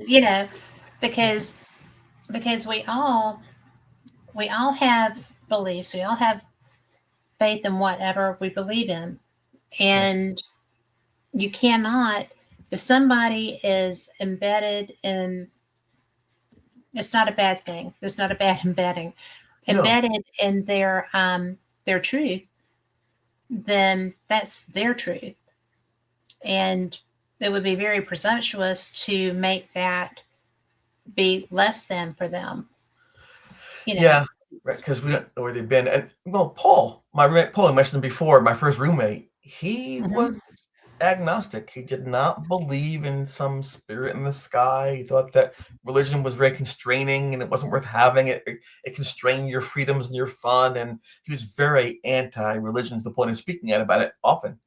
S2: because we all have beliefs, we all have faith in whatever we believe in,
S3: Yeah.
S2: and you cannot, if somebody is embedded in, it's not a bad thing, it's not a bad embedding,
S3: No.
S2: embedded in their truth, then that's their truth, and it would be very presumptuous to make that be less than for them.
S3: Yeah. Right.
S2: It's-
S3: Because we don't know where they've been. And well, Paul, my roommate Paul, I mentioned before, my first roommate, he
S2: Mhm.
S3: was agnostic. He did not believe in some spirit in the sky. He thought that religion was very constraining and it wasn't worth having. It constrained your freedoms and your fun. And he was very anti-religion to the point of speaking out about it often.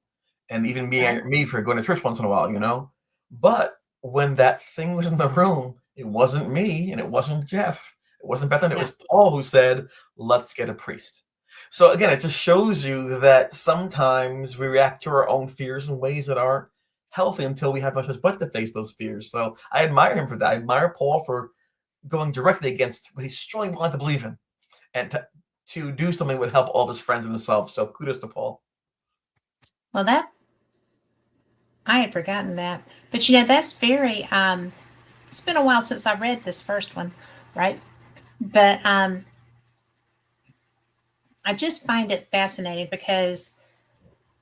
S3: And even being
S2: Right.
S3: angry at me for going to church once in a while. But when that thing was in the room, it wasn't me and it wasn't Jeff. It wasn't Bethany. It
S2: Yeah.
S3: was Paul who said, let's get a priest. So again, it just shows you that sometimes we react to our own fears in ways that aren't healthy until we have no choice but to face those fears. So I admire him for that. I admire Paul for going directly against what he strongly wanted to believe in and to do something that would help all of his friends and himself. So kudos to Paul.
S2: Well, that I had forgotten that, but that's very. It's been a while since I read this first one, right? But I just find it fascinating because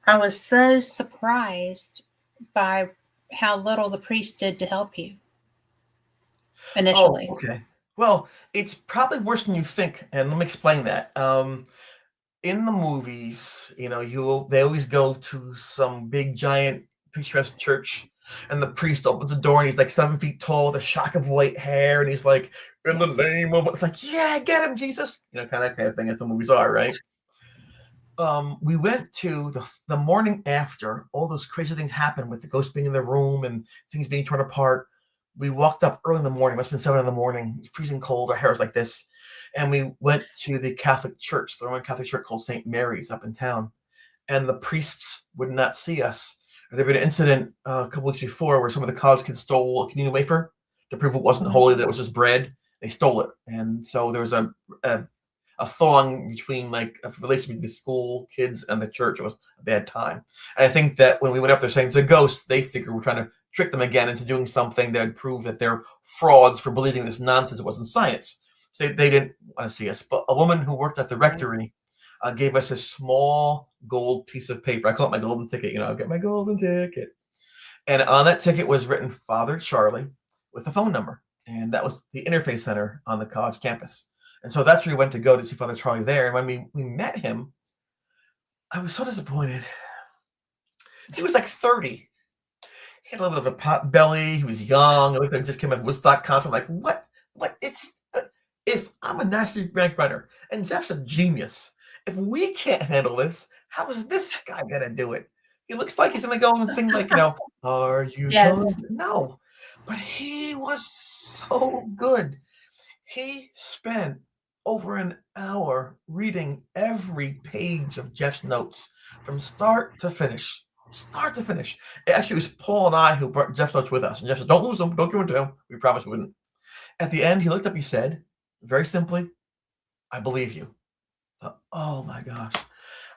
S2: I was so surprised by how little the priest did to help you
S3: Oh,
S2: initially.
S3: okay. Well, it's probably worse than you think, and let me explain that. In the movies, they always go to some big, giant, picturesque church, and the priest opens the door, and he's like 7 feet tall, with a shock of white hair, and he's like, "In the
S2: Yes.
S3: name of," it's like, "Yeah, get him, Jesus," kind of thing. As the movies are, right? We went to the morning after all those crazy things happened with the ghost being in the room and things being torn apart. We walked up early in the morning, must have been 7 in the morning, freezing cold, our hair was like this. And we went to the Catholic church, the Roman Catholic church called St. Mary's up in town. And the priests would not see us. There had been an incident a couple weeks before where some of the college kids stole a communion wafer to prove it wasn't
S2: Mhm.
S3: holy, that it was just bread. They stole it. And so there was a thawing between like a relationship between the school kids and the church. It was a bad time. And I think that when we went up there saying it's a ghost, they figured we're trying to trick them again into doing something that would prove that they're frauds for believing this nonsense. It wasn't science. So they didn't want to see us. But a woman who worked at the
S2: Right.
S3: rectory gave us a small gold piece of paper. I call it my golden ticket. I've got my golden ticket. And on that ticket was written Father Charlie with a phone number. And that was the interfaith center on the college campus. And so that's where we went to go to see Father Charlie there. And when we met him, I was so disappointed. He was like 30. He had a little bit of a pot belly. He was young. It looked like he just came out of Woodstock concert. I'm like, what? What? It's if I'm a nasty rank writer and Jeff's a genius, if we can't handle this, how is this guy gonna do it? He looks like he's gonna go and sing like, are you
S2: Yes.
S3: going? No, but he was so good. He spent over an hour reading every page of Jeff's notes from start to finish. Start to finish. Actually, it was Paul and I who brought Jeff's notes with us. And Jeff said, don't lose them. Don't give them to him. We promised we wouldn't. At the end, he looked up, he said, very simply, I believe you. Oh my gosh.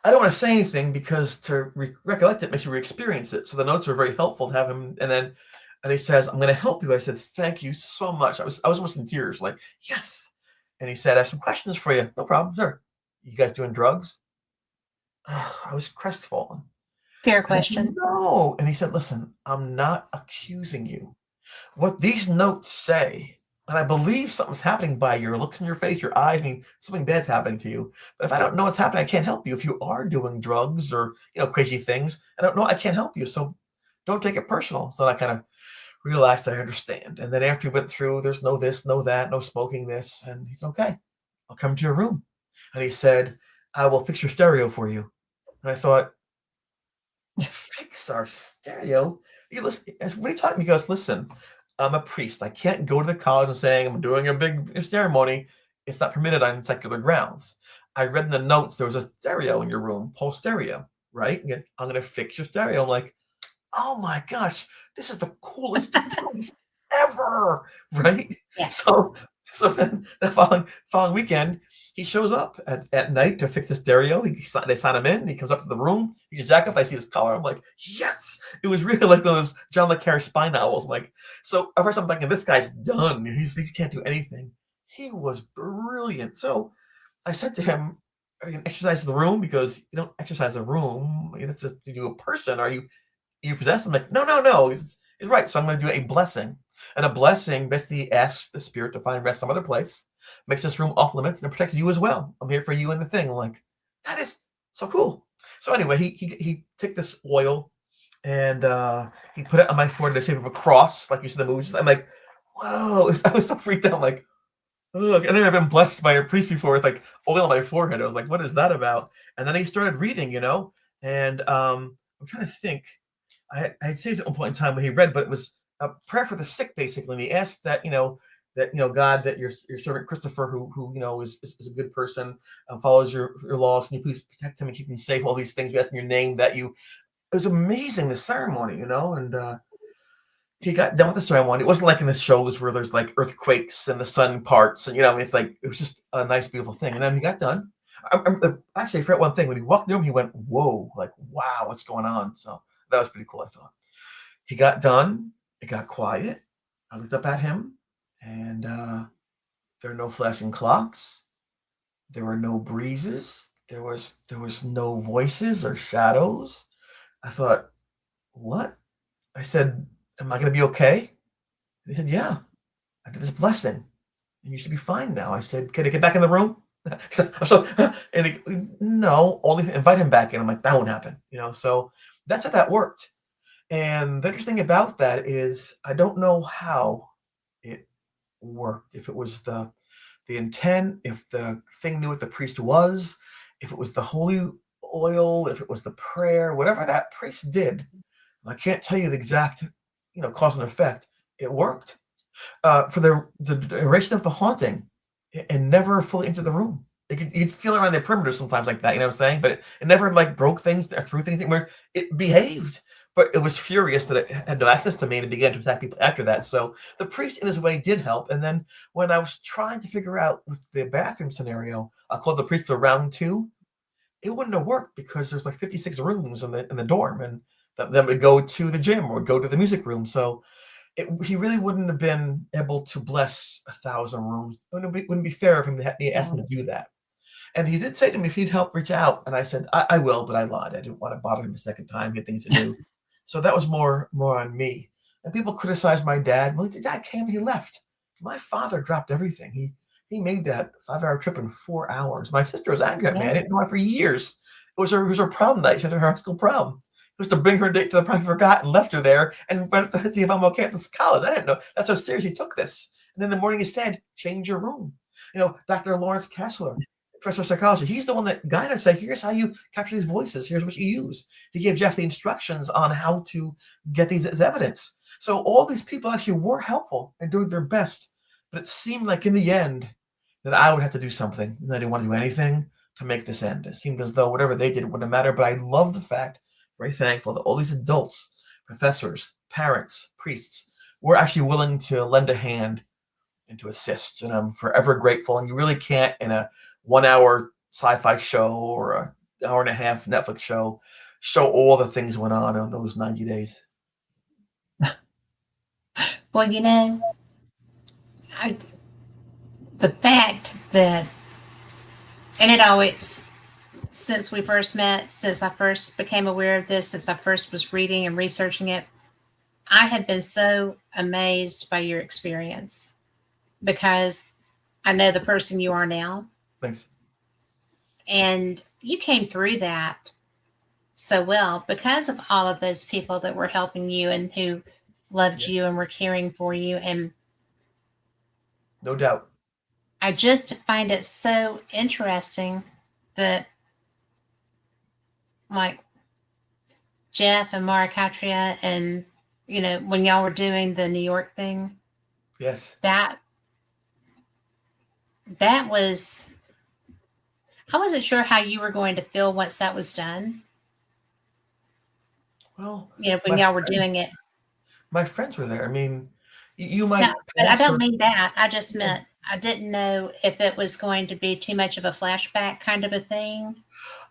S3: I don't want to say anything because to recollect it makes you re-experience it. So the notes were very helpful to have him. And he says, I'm going to help you. I said, thank you so much. I was almost in tears, like, yes. And he said, I have some questions for you. No problem, sir. You guys doing drugs? I was crestfallen.
S2: Fair question.
S3: No. And he said, listen, I'm not accusing you. What these notes say, and I believe something's happening by your looks in your face, your eyes, I mean, something bad's happening to you. But if I don't know what's happening, I can't help you. If you are doing drugs or, crazy things, I don't know, I can't help you. So don't take it personal. So I kind of relaxed, I understand. And then after we went through, there's no this, no that, no smoking this. And he said, okay, I'll come to your room. And he said, I will fix your stereo for you. And I thought, fix our stereo? You listen, what are you talking? He goes, listen, I'm a priest. I can't go to the college and saying I'm doing a big ceremony. It's not permitted on secular grounds. I read in the notes there was a stereo in your room, Paul's stereo, right? I'm going to fix your stereo. I'm like, oh my gosh, this is the coolest thing ever, right?
S2: Yes.
S3: So then the following weekend, he shows up at night to fix the stereo. They sign him in. He comes up to the room. He just jack up. I see his collar. I'm like, yes. It was really like those John le Carre spy novels. Like, so at first I'm thinking, this guy's done. He can't do anything. He was brilliant. So I said to him, are you going to exercise the room? Because you don't exercise the room. That's to do a person. Are you possessed? I'm like, no. It's right. So I'm going to do a blessing. And a blessing basically asks the spirit to find rest some other place, makes this room off limits, and it protects you as well. I'm here for you and the thing. I'm like, that is so cool. So anyway, he took this oil and he put it on my forehead in the shape of a cross, like you see the movies. I'm like, whoa. I was so freaked out. I'm like, ugh. And then I've been blessed by a priest before with like oil on my forehead. I was like, what is that about? And then he started reading, and I'm trying to think. I had saved it at one point in time when he read, but it was a prayer for the sick, basically. And he asked that, God, that your servant Christopher, who is a good person, follows your laws, can you please protect him and keep him safe? All these things. We ask in your name that it was amazing, the ceremony, and he got done with the ceremony. It wasn't like in the shows where there's like earthquakes and the sun parts, and it's like, it was just a nice, beautiful thing. And then he got done. Actually, I forgot one thing. When he walked in the room, he went, whoa, like, wow, what's going on? So that was pretty cool, I thought. He got done. It got quiet. I looked up at him, and there were no flashing clocks. There were no breezes. There was no voices or shadows. I thought, what? I said, am I going to be okay? And he said, yeah. I did this blessing, and you should be fine now. I said, can I get back in the room? No, only invite him back in. I'm like, that won't happen. So that's how that worked. And the interesting about that is I don't know how it worked. If it was the intent, if the thing knew what the priest was, if it was the holy oil, if it was the prayer, whatever that priest did. I can't tell you the exact, cause and effect. It worked. For the duration of the haunting, and never fully entered the room. You'd feel around the perimeter sometimes like that, you know what I'm saying? But it never like broke things or threw things where it behaved. But it was furious that it had no access to me, and it began to attack people after that. So the priest, in his way, did help. And then when I was trying to figure out with the bathroom scenario, I called the priest for round 2. It wouldn't have worked because there's like 56 rooms in the dorm, and then would go to the gym or go to the music room. So he really wouldn't have been able to bless 1,000 rooms. It wouldn't be fair of him to ask him to do that. And he did say to me, if he'd help, reach out. And I said, I will, but I lied. I didn't want to bother him a second time. He had things to do. So that was more on me. And people criticized my dad. Well, dad came, he left. My father dropped everything. He made that 5-hour trip in 4 hours. My sister was angry at me. I didn't know her for years. It was her prom night. She had her high school prom. was to bring her to the private forgot and left her there and went to see if I'm okay at this college. I didn't know. That's how serious he took this. And then in the morning he said, change your room. Dr. Lawrence Kessler, professor of psychology, he's the one that guided us, said, here's how you capture these voices. Here's what you use. He gave Jeff the instructions on how to get these as evidence. So all these people actually were helpful and doing their best. But it seemed like in the end that I would have to do something. And I didn't want to do anything to make this end. It seemed as though whatever they did wouldn't matter. But I love the fact, very thankful, that all these adults, professors, parents, priests, were actually willing to lend a hand and to assist. And I'm forever grateful. And you really can't, in a 1 hour sci-fi show or a hour and a half Netflix show all the things went on in those 90 days.
S2: Well, the fact that, and it always, since we first met, since I first became aware of this, since I first was reading and researching it, I have been so amazed by your experience because I know the person you are now.
S3: Thanks.
S2: And you came through that so well because of all of those people that were helping you and who loved you and were caring for you. And
S3: no doubt.
S2: I just find it so interesting that, like, Jeff and Mara Katria and, when y'all were doing the New York thing.
S3: Yes.
S2: That was, I wasn't sure how you were going to feel once that was done.
S3: Well,
S2: when y'all were doing it.
S3: My friends were there. I mean, you might.
S2: No, but I don't mean that. I just meant I didn't know if it was going to be too much of a flashback kind of a thing.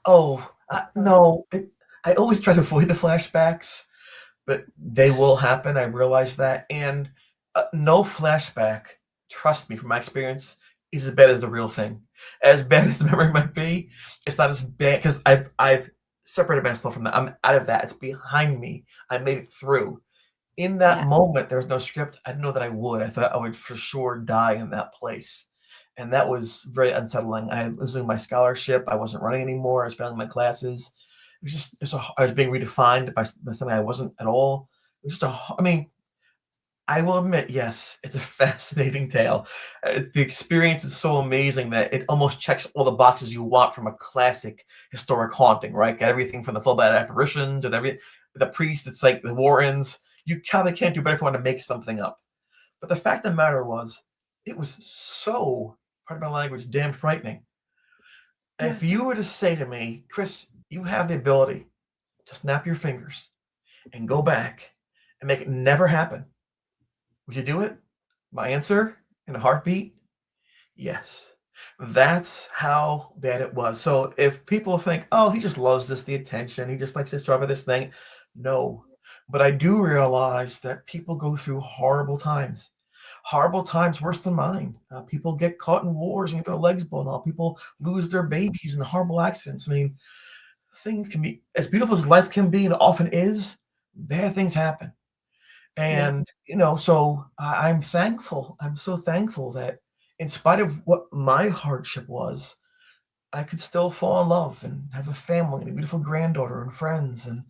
S3: Oh, no. I always try to avoid the flashbacks, but they will happen. I realize that. And no flashback, trust me, from my experience, is as bad as the real thing. As bad as the memory might be, it's not as bad because I've separated myself from that. I'm out of that. It's behind me. I made it through. In that moment, there was no script. I didn't know that I would. I thought I would for sure die in that place. And that was very unsettling. I was losing my scholarship. I wasn't running anymore. I was failing my classes. It was I was being redefined by something I wasn't at all. It was just I will admit, yes, it's a fascinating tale. The experience is so amazing that it almost checks all the boxes you want from a classic historic haunting, right? Got everything from the full bad apparition to the priest. It's like the Warrens. You probably can't do better if you want to make something up. But the fact of the matter was, it was so, pardon my language, damn frightening. Yeah. If you were to say to me, Chris, you have the ability to snap your fingers and go back and make it never happen, would you do it? My answer, in a heartbeat, yes. That's how bad it was. So if people think, oh, he just loves this, the attention, he just likes to strive for this thing. No. But I do realize that people go through horrible times worse than mine. People get caught in wars and get their legs blown off. People lose their babies in horrible accidents. I mean, things can be as beautiful as life can be, and often is. Bad things happen. And, so I'm thankful. I'm so thankful that in spite of what my hardship was, I could still fall in love and have a family and a beautiful granddaughter and friends. And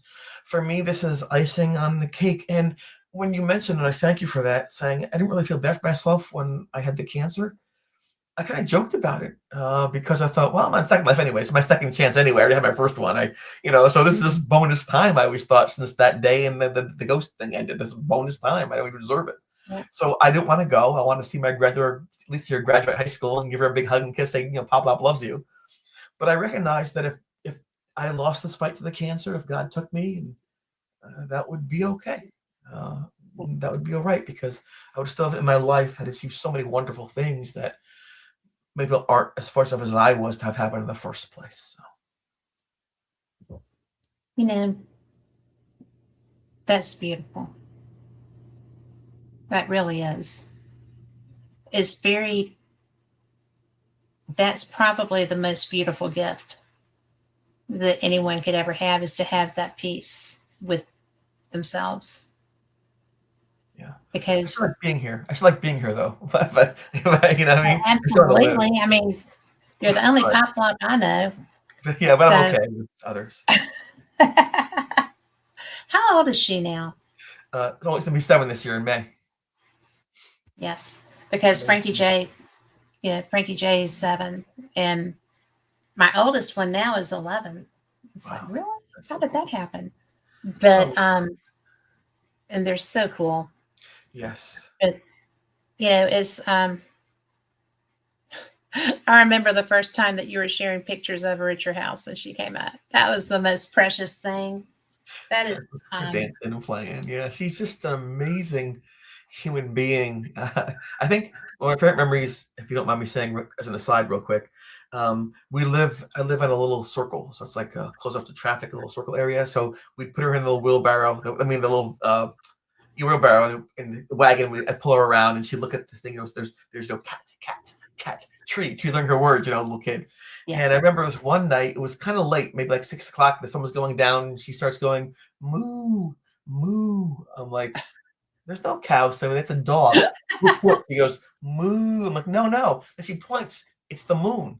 S3: for me, this is icing on the cake. And when you mentioned, and I thank you for that, saying I didn't really feel bad for myself when I had the cancer, I kind of joked about it because I thought, well, I'm on second life anyway. It's my second chance anyway. I already had my first one. So this is this bonus time. I always thought since that day and the ghost thing ended, this bonus time. I don't even deserve it. Yeah. So I didn't want to go. I want to see my granddaughter, at least here, graduate high school and give her a big hug and kiss, saying, Pop loves you. But I recognized that if I lost this fight to the cancer, if God took me, that would be okay. That would be all right because I would still have in my life had achieved so many wonderful things that maybe aren't as fortunate as I was to have happened in the first place. So.
S2: That's beautiful. That really is. That's probably the most beautiful gift that anyone could ever have, is to have that peace with themselves.
S3: Yeah.
S2: Because
S3: I still like being here though. but
S2: absolutely. I mean, you're the only pop-up I know.
S3: Yeah, but I'm okay with others.
S2: How old is she now?
S3: It's only going to be 7 this year in May.
S2: Yes, because Frankie J, Frankie J is 7, and my oldest one now is 11. It's like,
S3: Wow.
S2: really?
S3: That's
S2: How
S3: so
S2: did
S3: cool.
S2: that happen? But
S3: Oh,
S2: and they're so cool.
S3: yes.
S2: But it's I remember the first time that you were sharing pictures of her at your house when she came up. That was the most precious thing. That is
S3: Her dancing and playing. Yeah, she's just an amazing human being. I think one of my favorite memories, if you don't mind me saying, as an aside, real quick, I live in a little circle, so it's like close up to traffic, a little circle area. So we'd put her in a little wheelbarrow. I mean, the little wheelbarrow in the wagon. I'd pull her around, and she'd look at the thing. There's no cat, tree. She learned her words, little kid.
S2: yeah.
S3: And I remember it was one night, it was kind of late, maybe like 6 o'clock, the sun was going down, and she starts going, moo, moo. I'm like, there's no cow, so it's a dog. Woof, woof. He goes, moo. I'm like, no, no. And she points, it's the moon.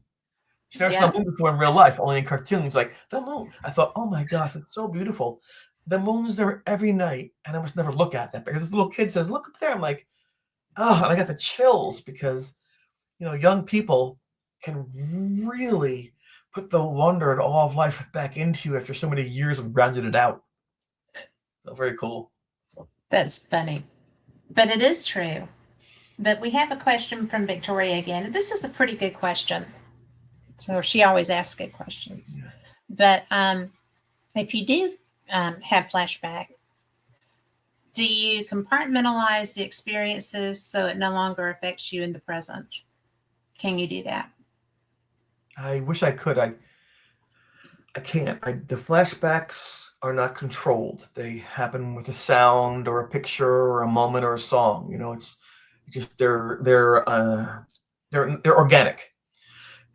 S3: She's never seen
S2: Yeah.
S3: the moon before in real life, only in cartoons. Like, the moon. I thought, oh my gosh, it's so beautiful. The moon's there every night, and I must never look at that because this little kid says, look up there. I'm like, oh, and I got the chills because young people can really put the wonder and awe of life back into you after so many years of grounding it out. So very cool.
S2: That's funny. But it is true. But we have a question from Victoria again. This is a pretty good question. So she always asks good questions.
S3: Yeah.
S2: But if you do have flashback, do you compartmentalize the experiences so it no longer affects you in the present? Can you do that?
S3: I wish I could. I can't. The flashbacks are not controlled. They happen with a sound or a picture or a moment or a song. It's just they're organic,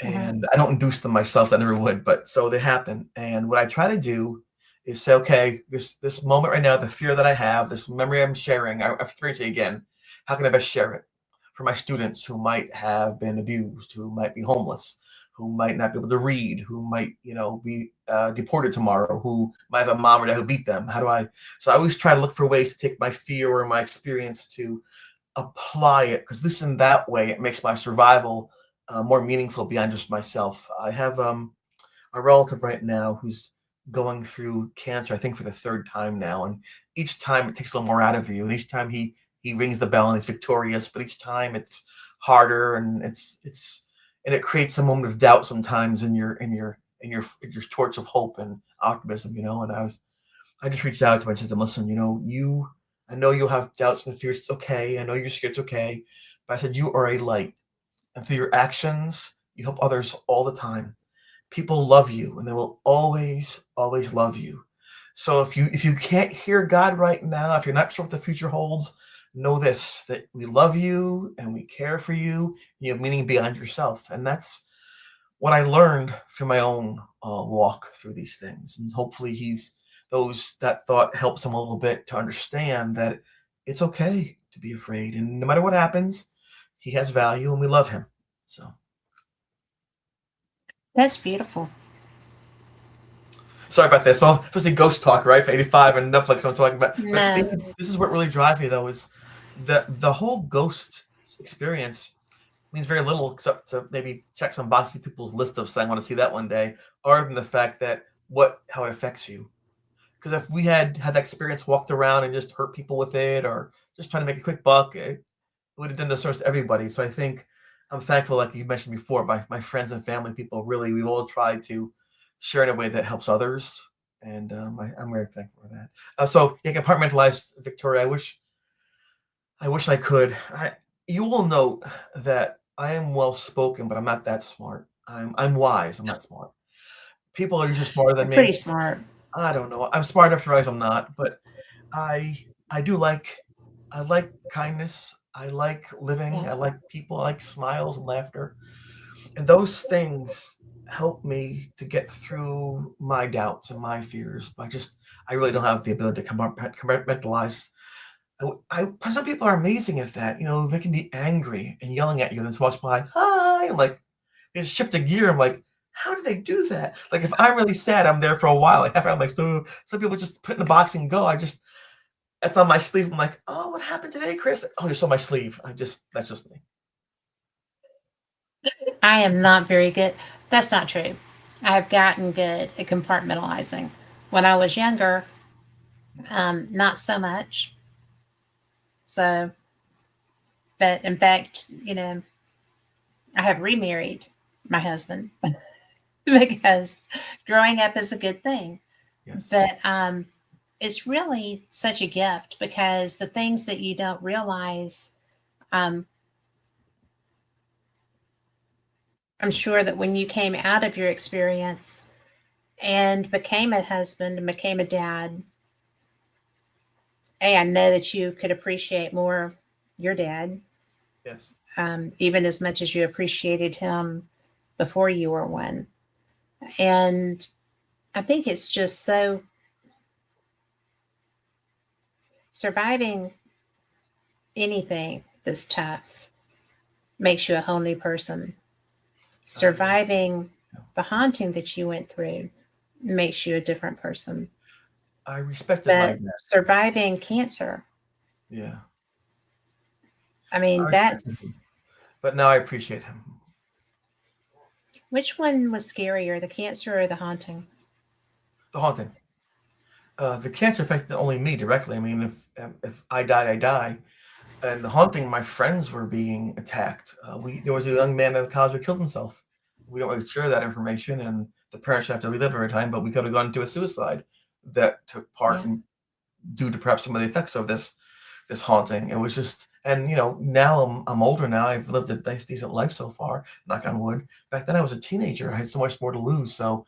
S3: and I don't induce them myself. I never would, but so they happen. And what I try to do is say, okay, this moment right now, the fear that I have, this memory I'm sharing, I'm experiencing again. How can I best share it for my students who might have been abused, who might be homeless, who might not be able to read, who might, be deported tomorrow, who might have a mom or dad who beat them? How do I? So I always try to look for ways to take my fear or my experience to apply it, because this and that way it makes my survival more meaningful beyond just myself. I have a relative right now who's going through cancer, I think for the 3rd time now, and each time it takes a little more out of you, and each time he rings the bell and he's victorious, but each time it's harder, and it creates a moment of doubt sometimes in your torch of hope and optimism, and I just reached out to him and said, listen, I know you'll have doubts and fears. It's okay. I know you're scared. It's okay. But I said, you are a light. And through your actions, you help others all the time. People love you, and they will always, always love you. So if you can't hear God right now, if you're not sure what the future holds, know this, that we love you and we care for you. You have meaning beyond yourself. And that's what I learned from my own walk through these things. And hopefully that thought helps him a little bit to understand that it's okay to be afraid. And no matter what happens, he has value and we love him. So
S2: That's beautiful.
S3: sorry about this. So especially ghost talk, right? For 85 and Netflix I'm talking about.
S2: No.
S3: But this is what really drives me though, is the whole ghost experience means very little except to maybe check some boxy people's list of saying I want to see that one day, other than the fact that how it affects you. Because if we had that experience, walked around and just hurt people with it, or just trying to make a quick buck, it would have done disservice to everybody. So I think I'm thankful, like you mentioned before, my friends and family, people, really, we've all tried to share in a way that helps others. And I'm very thankful for that. So yeah, compartmentalize, Victoria. I wish I could. You will note that I am well spoken, but I'm not that smart. I'm wise. I'm not smart. People are usually smarter than me.
S2: Pretty smart.
S3: I don't know. I'm smart enough to realize I'm not, but I like kindness. I like living. I like people. I like smiles and laughter. And those things help me to get through my doubts and my fears. I really don't have the ability to compartmentalize. Some people are amazing at that. They can be angry and yelling at you and then walks by, hi. I'm like, they shift a gear. I'm like, how do they do that? Like if I'm really sad, I'm there for a while. Like after I'm like, "Ugh." Some people just put in the box and go. That's on my sleeve. I'm like, oh, what happened today, Chris? Oh, you saw my sleeve. That's just me.
S2: I am not very good. That's not true. I've gotten good at compartmentalizing. When I was younger, not so much. So, but in fact, I have remarried my husband because growing up is a good thing.
S3: Yes.
S2: But it's really such a gift because the things that you don't realize, um, I'm sure that when you came out of your experience and became a husband and became a dad, I know that you could appreciate more your dad,
S3: Yes.
S2: even as much as you appreciated him before you were one. And I think it's just so surviving anything that's tough makes you a whole new person. Surviving the haunting that you went through makes you a different person.
S3: I respected my
S2: But
S3: dad.
S2: surviving cancer,
S3: Yeah.
S2: I mean,
S3: I respected
S2: that's
S3: him. But now I appreciate him.
S2: which one was scarier, the cancer or the haunting?
S3: The haunting. The cancer affected only me directly. I mean, if I die, I die. And the haunting, my friends were being attacked. There was a young man at the college who killed himself. We don't really share that information, and the parents have to relive every time. But we could have gone into a suicide that took part
S2: Yeah.
S3: in, due to perhaps some of the effects of this haunting. It was just, and now I'm older now. I've lived a nice, decent life so far. Knock on wood. Back then, I was a teenager. I had so much more to lose. So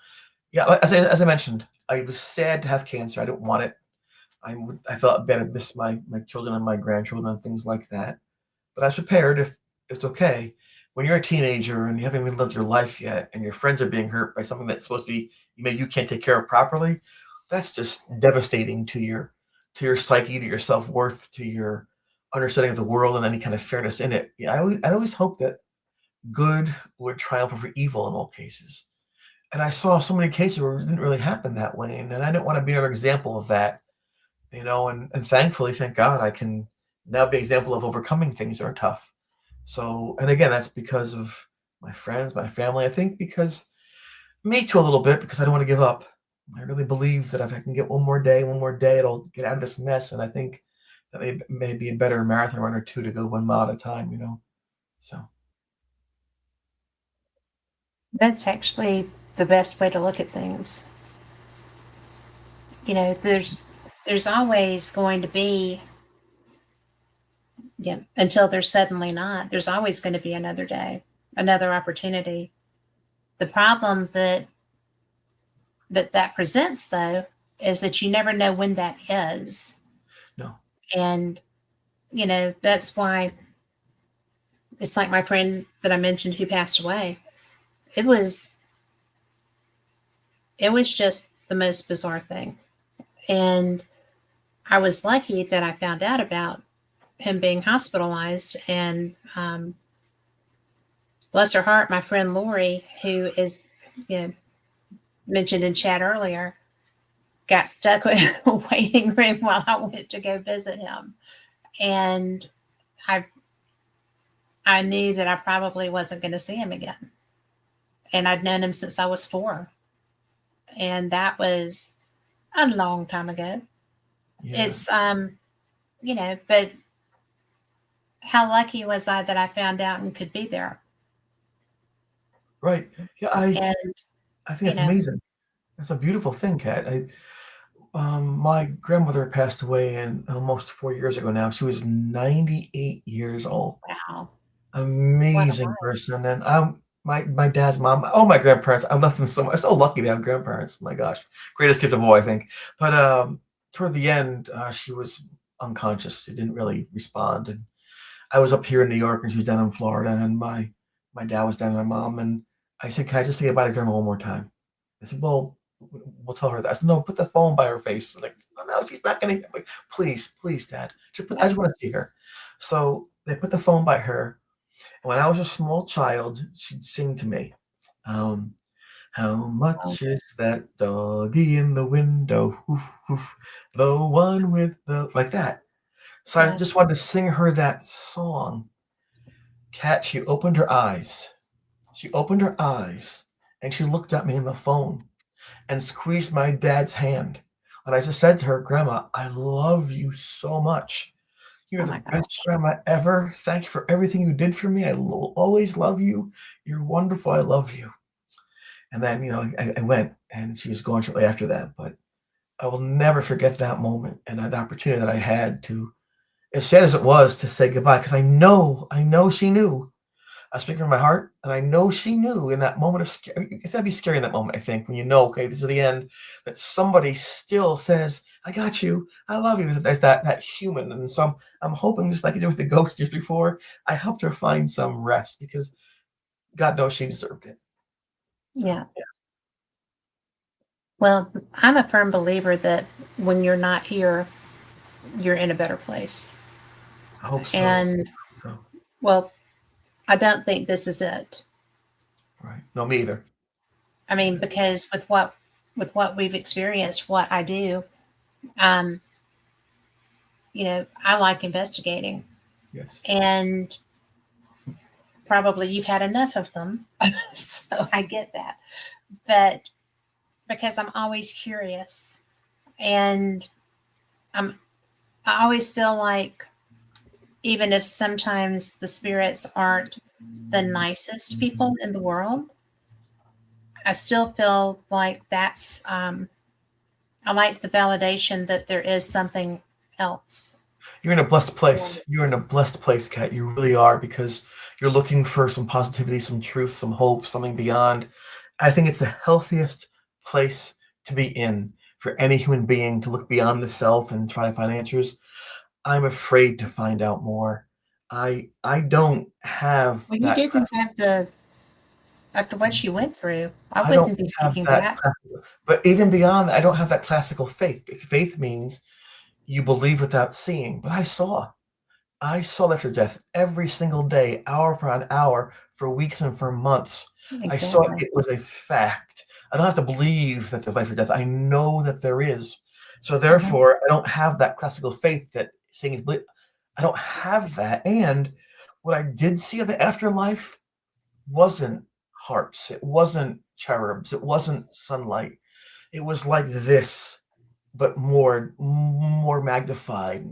S3: yeah, as I mentioned, I was sad to have cancer. I didn't want it. I felt bad. I missed my children and my grandchildren and things like that. But I was prepared. If it's okay, when you're a teenager and you haven't even lived your life yet, and your friends are being hurt by something that's supposed to be maybe you can't take care of properly, that's just devastating to your psyche, to your self worth, to your understanding of the world, and any kind of fairness in it. Yeah, I always hope that good would triumph over evil in all cases. And I saw so many cases where it didn't really happen that way, and I didn't want to be another example of that. And thankfully, thank God, I can now be an example of overcoming things that are tough. So, and again, that's because of my friends, my family. I think because me too, a little bit, because I don't want to give up. I really believe that if I can get one more day, it'll get out of this mess. And I think that may be a better marathon runner too to go 1 mile at a time. So,
S2: That's actually the best way to look at things. There's always going to be, yeah, until there's suddenly not, there's always going to be another day, another opportunity. The problem that presents though is that you never know when that is.
S3: no.
S2: And that's why it's like my friend that I mentioned who passed away. It was just the most bizarre thing. And I was lucky that I found out about him being hospitalized. And bless her heart, my friend Lori, who is mentioned in chat earlier, got stuck in a waiting room while I went to go visit him. And I knew that I probably wasn't going to see him again. And I'd known him since I was 4. And that was a long time ago.
S3: Yeah.
S2: It's, but how lucky was I that I found out and could be there?
S3: Right. Yeah,
S2: And,
S3: I think it's amazing. That's a beautiful thing, Kat. My grandmother passed away almost 4 years ago now. She was 98 years old.
S2: wow.
S3: Amazing person. And my dad's mom, all my grandparents, I left them so much. I'm so lucky to have grandparents. My gosh, greatest gift of all, I think. But toward the end, she was unconscious. She didn't really respond. And I was up here in New York, and she was down in Florida, and my dad was down with my mom. And I said, "Can I just say goodbye to grandma one more time?" I said, "Well, we'll tell her that." I said, "No, put the phone by her face." Like, "Oh, no, she's not gonna." Like, please, please, Dad. I just want to see her. So they put the phone by her. And when I was a small child, she'd sing to me. Um, How much is that doggy in the window? Woof, woof, the one with the like that. So I
S2: Yes.
S3: just wanted to sing her that song. Kat, she opened her eyes. She opened her eyes and she looked at me in the phone and squeezed my dad's hand. And I just said to her, Grandma, I love you so much. You're
S2: Oh
S3: the
S2: my
S3: best
S2: gosh.
S3: grandma ever. Thank you for everything you did for me. I will always love you. You're wonderful. I love you. And then, I went and she was gone shortly after that. But I will never forget that moment and the opportunity that I had to, as sad as it was, to say goodbye. Because I know she knew. I was speaking from my heart, and I know she knew in that moment of scary. It's gotta be scary in that moment, I think, when you know, okay, this is the end, that somebody still says, "I got you, I love you." There's that human, and so I'm hoping, just like I did with the ghost just before, I helped her find some rest because God knows she deserved it. So
S2: Yeah.
S3: yeah,
S2: Well, I'm a firm believer that when you're not here, you're in a better place.
S3: I hope so.
S2: And
S3: So
S2: well, I don't think this is it.
S3: right, no, me either.
S2: I mean, because with what we've experienced, what I do, um, I like investigating,
S3: Yes,
S2: and probably you've had enough of them, so I get that. But because I'm always curious, and I'm, I always feel like even if sometimes the spirits aren't the nicest people in the world, I still feel like I like the validation that there is something else.
S3: you're in a blessed
S2: Yeah.
S3: place. You're in a blessed place, Kat. You really are because you're looking for some positivity, some truth, some hope, something beyond. I think it's the healthiest place to be in for any human being to look beyond the self and try to find answers. I'm afraid to find out more. I don't have
S2: Well, you
S3: that
S2: didn't have to, after what you went through, I
S3: I don't
S2: wouldn't be
S3: have
S2: seeking
S3: that
S2: back.
S3: classical, but even beyond that, I don't have that classical faith. Faith means you believe without seeing. But I saw after death every single day, hour upon hour, for weeks and for months. I saw
S2: Exactly.
S3: it was a fact. I don't have to believe that there's life or death. I know that there is. So
S2: Mhm.
S3: therefore, I don't have that classical faith that saying is I don't have that. And what I did see of the afterlife wasn't harps. It wasn't cherubs. It wasn't sunlight. It was like this, but more magnified.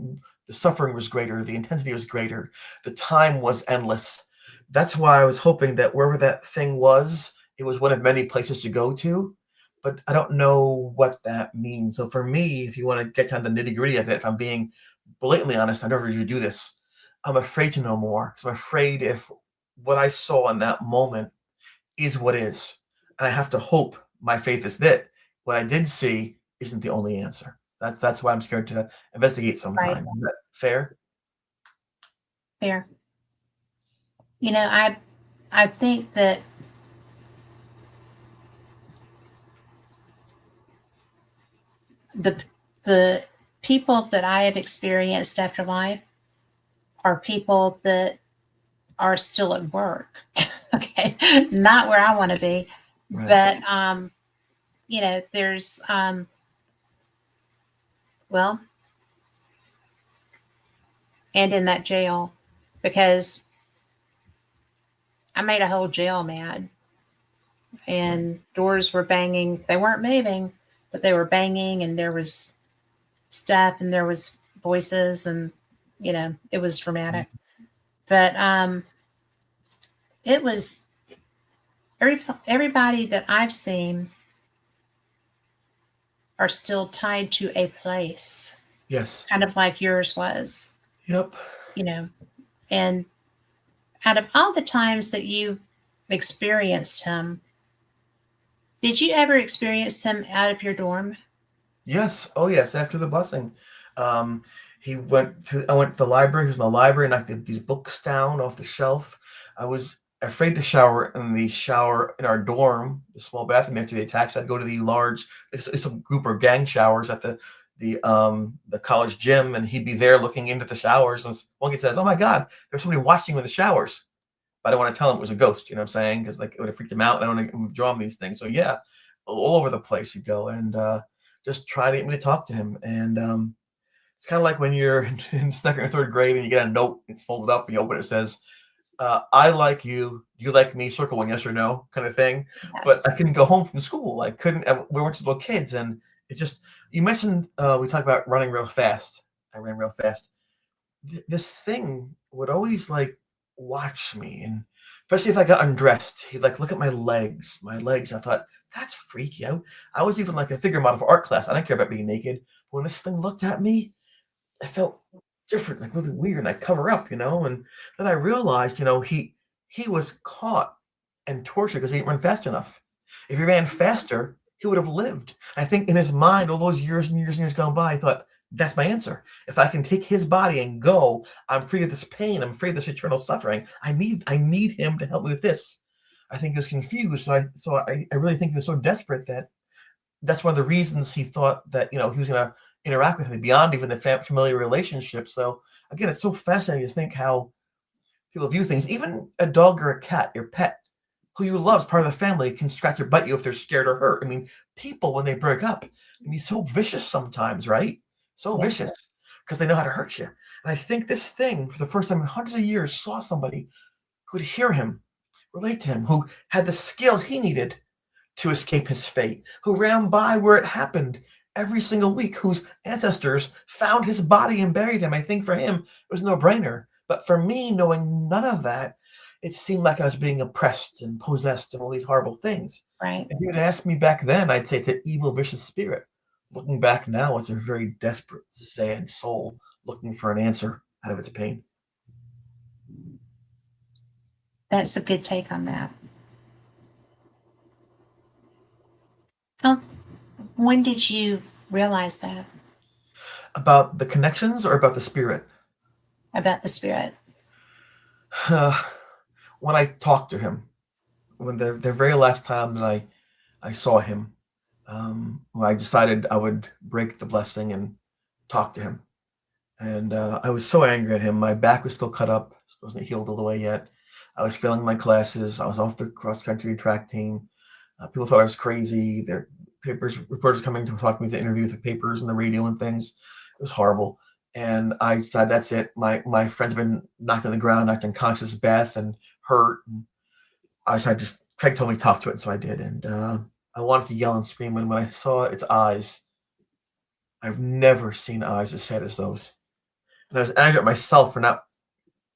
S3: The suffering was greater, the intensity was greater, the time was endless. That's why I was hoping that wherever that thing was, it was one of many places to go to, but I don't know what that means. So for me, if you want to get down to the nitty-gritty of it, if I'm being blatantly honest, I never usually do this. I'm afraid to know more because I'm afraid if what I saw in that moment is what is. And I have to hope my faith is that what I did see isn't the only answer. That's why I'm scared to investigate
S2: Right.
S3: sometime. Is that fair?
S2: Fair. I think that the the people that I have experienced after life are people that are still at work. Okay. Not where I want to be.
S3: Right.
S2: But there's well, and in that jail because I made a whole jail mad
S3: Right.
S2: and doors were banging. They weren't moving, but they were banging and there was stuff and there was voices and it was dramatic. But it was everybody that I've seen are still tied to a place,
S3: Yes.
S2: kind of like yours was,
S3: Yep.
S2: you know. And out of all the times that you experienced him, did you ever experience him out of your dorm?
S3: Yes. Oh, yes. After the busing, um, I went to the library. He was in the library, and I knocked these books down off the shelf. I was afraid to shower in the shower in our dorm, the small bathroom after the attacks. I'd go to the large, it's a group or gang showers at the college gym, and he'd be there looking into the showers. And one kid says, "Oh my God, there's somebody watching you in the showers." but I don't want to tell him it was a ghost. You know what I'm saying? Because like it would have freaked him out. And I don't want to withdraw him these things. So yeah, all over the place he'd go and just try to get me to talk to him. And it's kind of like when you're in second or third grade and you get a note, it's folded up, and you open it, it says, I like you, you like me, circle one yes or no kind of thing. But
S2: Yes.
S3: I couldn't go home from school. I couldn't, we were just little kids. And it just, you mentioned, we talked about running real fast. I ran real fast. This thing would always like watch me. And especially if I got undressed, he'd like look at my legs. My legs, I thought, that's freaky. I was even like a figure model for art class. I didn't care about being naked. But when this thing looked at me, I felt different, like really weird, and I cover up, and then I realized, he was caught and tortured because he didn't run fast enough. If he ran faster, he would have lived. I think in his mind, all those years and years and years gone by, he thought, that's my answer. If I can take his body and go, I'm free of this pain, I'm free of this eternal suffering. I need him to help me with this. I think he was confused. So I really think he was so desperate that that's one of the reasons he thought that, he was gonna interact with me beyond even the familiar relationship. So again, it's so fascinating to think how people view things. Even a dog or a cat, your pet, who you love as part of the family, can scratch or bite you if they're scared or hurt. I mean, people, when they break up, can be so vicious sometimes, right? So
S2: Yes.
S3: vicious because they know how to hurt you. And I think this thing, for the first time in hundreds of years, saw somebody who would hear him, relate to him, who had the skill he needed to escape his fate, who ran by where it happened every single week, whose ancestors found his body and buried him. I think for him, it was no brainer. But for me, knowing none of that, it seemed like I was being oppressed and possessed and all these horrible things.
S2: Right.
S3: If you had asked me back then, I'd say it's an evil, vicious spirit. Looking back now, it's a very desperate, sad soul looking for an answer out of its pain.
S2: That's a good take on that. Well, when did you realize that
S3: About the connections or about the spirit?
S2: about the spirit?
S3: When I talked to him, when the very last time that I saw him, when I decided I would break the blessing and talk to him. And I was so angry at him. My back was still cut up, wasn't healed all the way yet. I was failing my classes. I was off the cross-country track team. People thought I was crazy. Their reporters coming to talk to me to interview with the papers and the radio and things. It was horrible. And I decided that's it. My friends have been knocked on the ground, knocked unconscious, Beth, and hurt. And I decided Craig told me to talk to it, and so I did. And I wanted to yell and scream. And when I saw its eyes, I've never seen eyes as sad as those. And I was angry at myself for not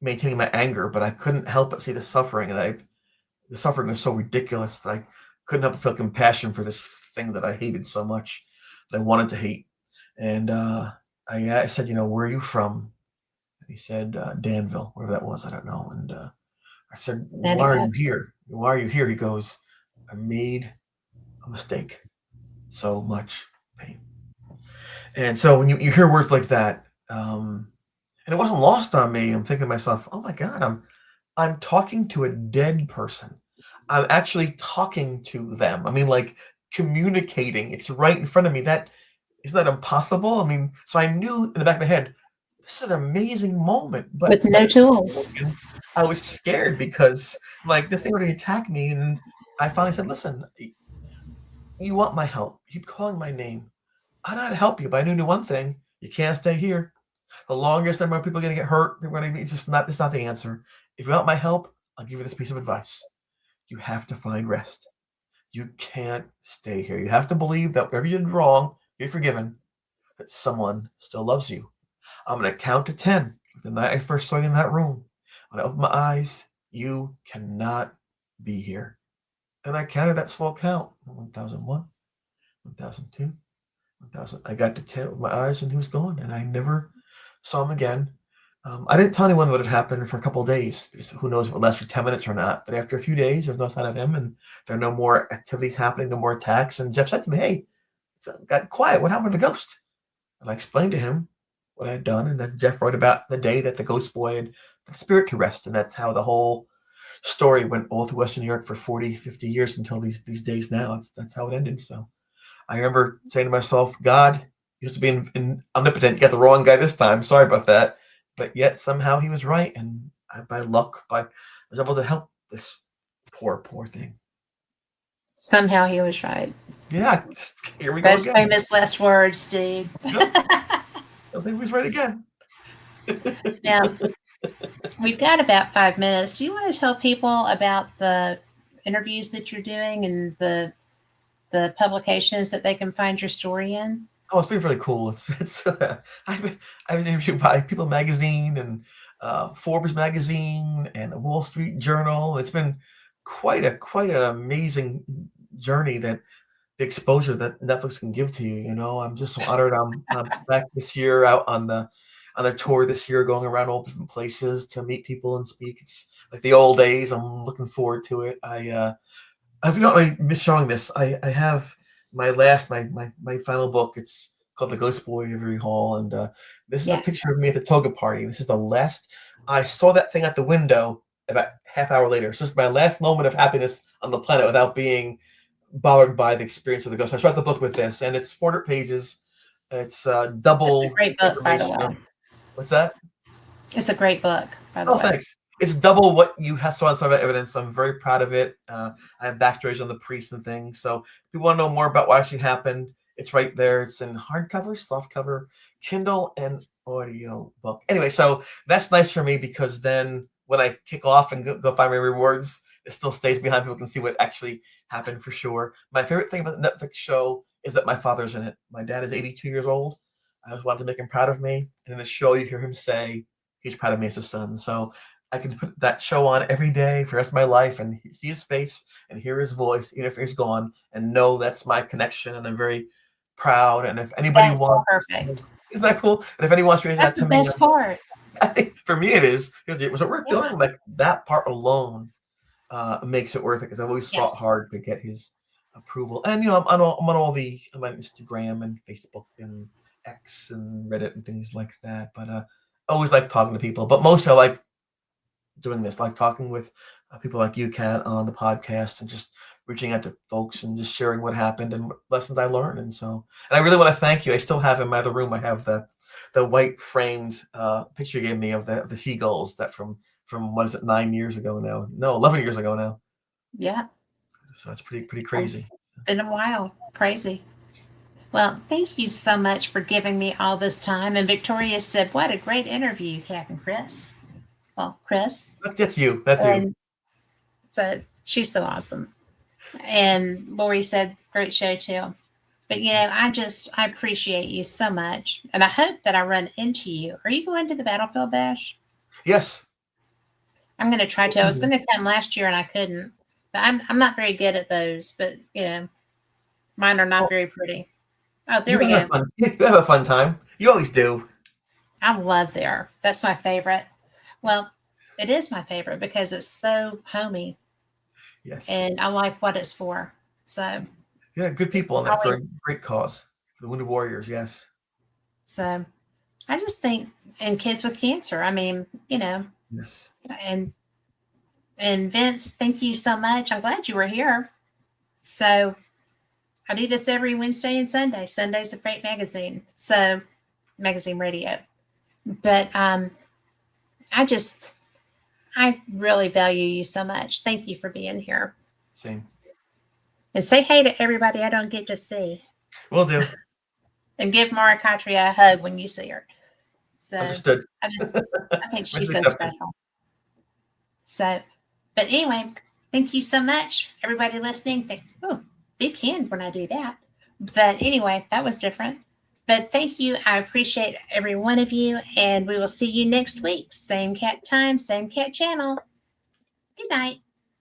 S3: maintaining my anger, but I couldn't help but see the suffering. And the suffering was so ridiculous that I couldn't help but feel compassion for this thing that I hated so much, that I wanted to hate. And I said, where are you from? And he said, Danville, wherever that was, I don't know. And I said, why are you here? Why are you here? He goes, I made a mistake. So much pain. And so when you hear words like that, and it wasn't lost on me, I'm thinking to myself, oh my God, I'm talking to a dead person. I'm actually talking to them. I mean, like communicating. It's right in front of me. Isn't that impossible? I mean, so I knew in the back of my head, this is an amazing moment. But
S2: with no tools.
S3: I was scared because like this thing would attack me. And I finally said, listen, you want my help. You keep calling my name. I know how to help you, but I knew one thing. You can't stay here. The longest number of people are going to get hurt. It's not the answer. If you want my help, I'll give you this piece of advice. You have to find rest. You can't stay here. You have to believe that whatever you did wrong, you're forgiven, that someone still loves you. I'm going to count to 10. The night I first saw you in that room, when I opened my eyes, you cannot be here. And I counted that slow count. 1001, 1002, 1000. I got to 10 with my eyes and he was gone. And I never saw him again. I didn't tell anyone what had happened for a couple of days, because who knows if it would last for 10 minutes or not. But after a few days, there's no sign of him, and there are no more activities happening, no more attacks. And Jeff said to me, hey, it's got quiet. What happened to the ghost? And I explained to him what I had done. And then Jeff wrote about the day that the ghost boy had put the spirit to rest. And that's how the whole story went all through Western New York for 40, 50 years until these days now. That's how it ended. So I remember saying to myself, God, you have to be omnipotent. You got the wrong guy this time. Sorry about that. But yet somehow he was right. And by luck, by was able to help this poor thing.
S2: Somehow he was right.
S3: Yeah, here we go
S2: Best
S3: again.
S2: famous last words, dude.
S3: Yep. I think he was right again.
S2: Now, we've got about 5 minutes. Do you want to tell people about the interviews that you're doing and the publications that they can find your story in?
S3: Oh, it's been really cool. It's I've been interviewed by People Magazine and Forbes Magazine and the Wall Street Journal. It's been quite an amazing journey, that the exposure that Netflix can give to you. You know, I'm just so honored. I'm back this year out on the tour this year, going around all different places to meet people and speak. It's like the old days. I'm looking forward to it. I've not really been showing this. I have my final book. It's called The Ghost Boy of Erie Hall, and this is a
S2: Yes.
S3: picture of me at the toga party. This is the last. I saw that thing at the window about half hour later. It's just my last moment of happiness on the planet without being bothered by the experience of the ghost. I start the book with this, and it's 400 pages. It's double.
S2: It's a great book, by the
S3: information.
S2: way.
S3: What's that?
S2: It's a great book, by the
S3: Oh,
S2: way.
S3: thanks. It's double what you saw on Survivor Evidence. I'm very proud of it. I have backstories on the priests and things. So if you want to know more about what actually happened, it's right there. It's in hardcover, softcover, Kindle, and audio book. Anyway, so that's nice for me, because then when I kick off and go find my rewards, it still stays behind. People can see what actually happened for sure. My favorite thing about the Netflix show is that my father's in it. My dad is 82 years old. I always wanted to make him proud of me. And in the show, you hear him say he's proud of me as a son. So I can put that show on every day for the rest of my life and see his face and hear his voice, even if he's gone, and know that's my connection. And I'm very proud. And if anybody
S2: That's
S3: wants,
S2: perfect.
S3: isn't that cool? And if anyone wants to reach out
S2: That's
S3: to
S2: the
S3: me,
S2: best part.
S3: I think for me it is, because it was it worth doing. Like that part alone makes it worth it, because I've always fought
S2: Yes.
S3: hard to get his approval. And I'm on Instagram and Facebook and X and Reddit and things like that. But I always like talking to people. But mostly I like doing this, like talking with people like you, Kat, on the podcast, and just reaching out to folks and just sharing what happened and what lessons I learned. And I really want to thank you. I still have in my other room, I have the white framed picture you gave me of the seagulls that from what is it, 9 years ago now? No, 11 years ago now.
S2: Yeah.
S3: So that's pretty crazy.
S2: Been a while. Crazy. Well, thank you so much for giving me all this time. And Victoria said, what a great interview, Kat and Chris. Well, Chris.
S3: That's you. That's you.
S2: So she's so awesome. And Lori said, great show too. But I appreciate you so much. And I hope that I run into you. Are you going to the Battlefield Bash?
S3: Yes.
S2: I'm going to try to. I was going to come last year and I couldn't. But I'm not very good at those. But, mine are not very pretty. Oh, there we go.
S3: You have a fun time. You always do.
S2: I love there. That's my favorite. Well, it is my favorite because it's so homey.
S3: Yes.
S2: And I like what it's for. So.
S3: Yeah, good people on that for a great cause. The Wounded Warriors, yes.
S2: So I just think, and kids with cancer, I mean,
S3: Yes.
S2: And Vince, thank you so much. I'm glad you were here. So I do this every Wednesday and Sunday. Sunday's a great magazine. So magazine radio. But I really value you so much. Thank you for being here.
S3: Same.
S2: And say hey to everybody I don't get to see.
S3: Will do.
S2: And give Mara Katria a hug when you see her. So
S3: understood.
S2: I think she's so special. So, but anyway, thank you so much, everybody listening. Big hand when I do that. But anyway, that was different. But thank you. I appreciate every one of you. And we will see you next week. Same cat time, same cat channel. Good night.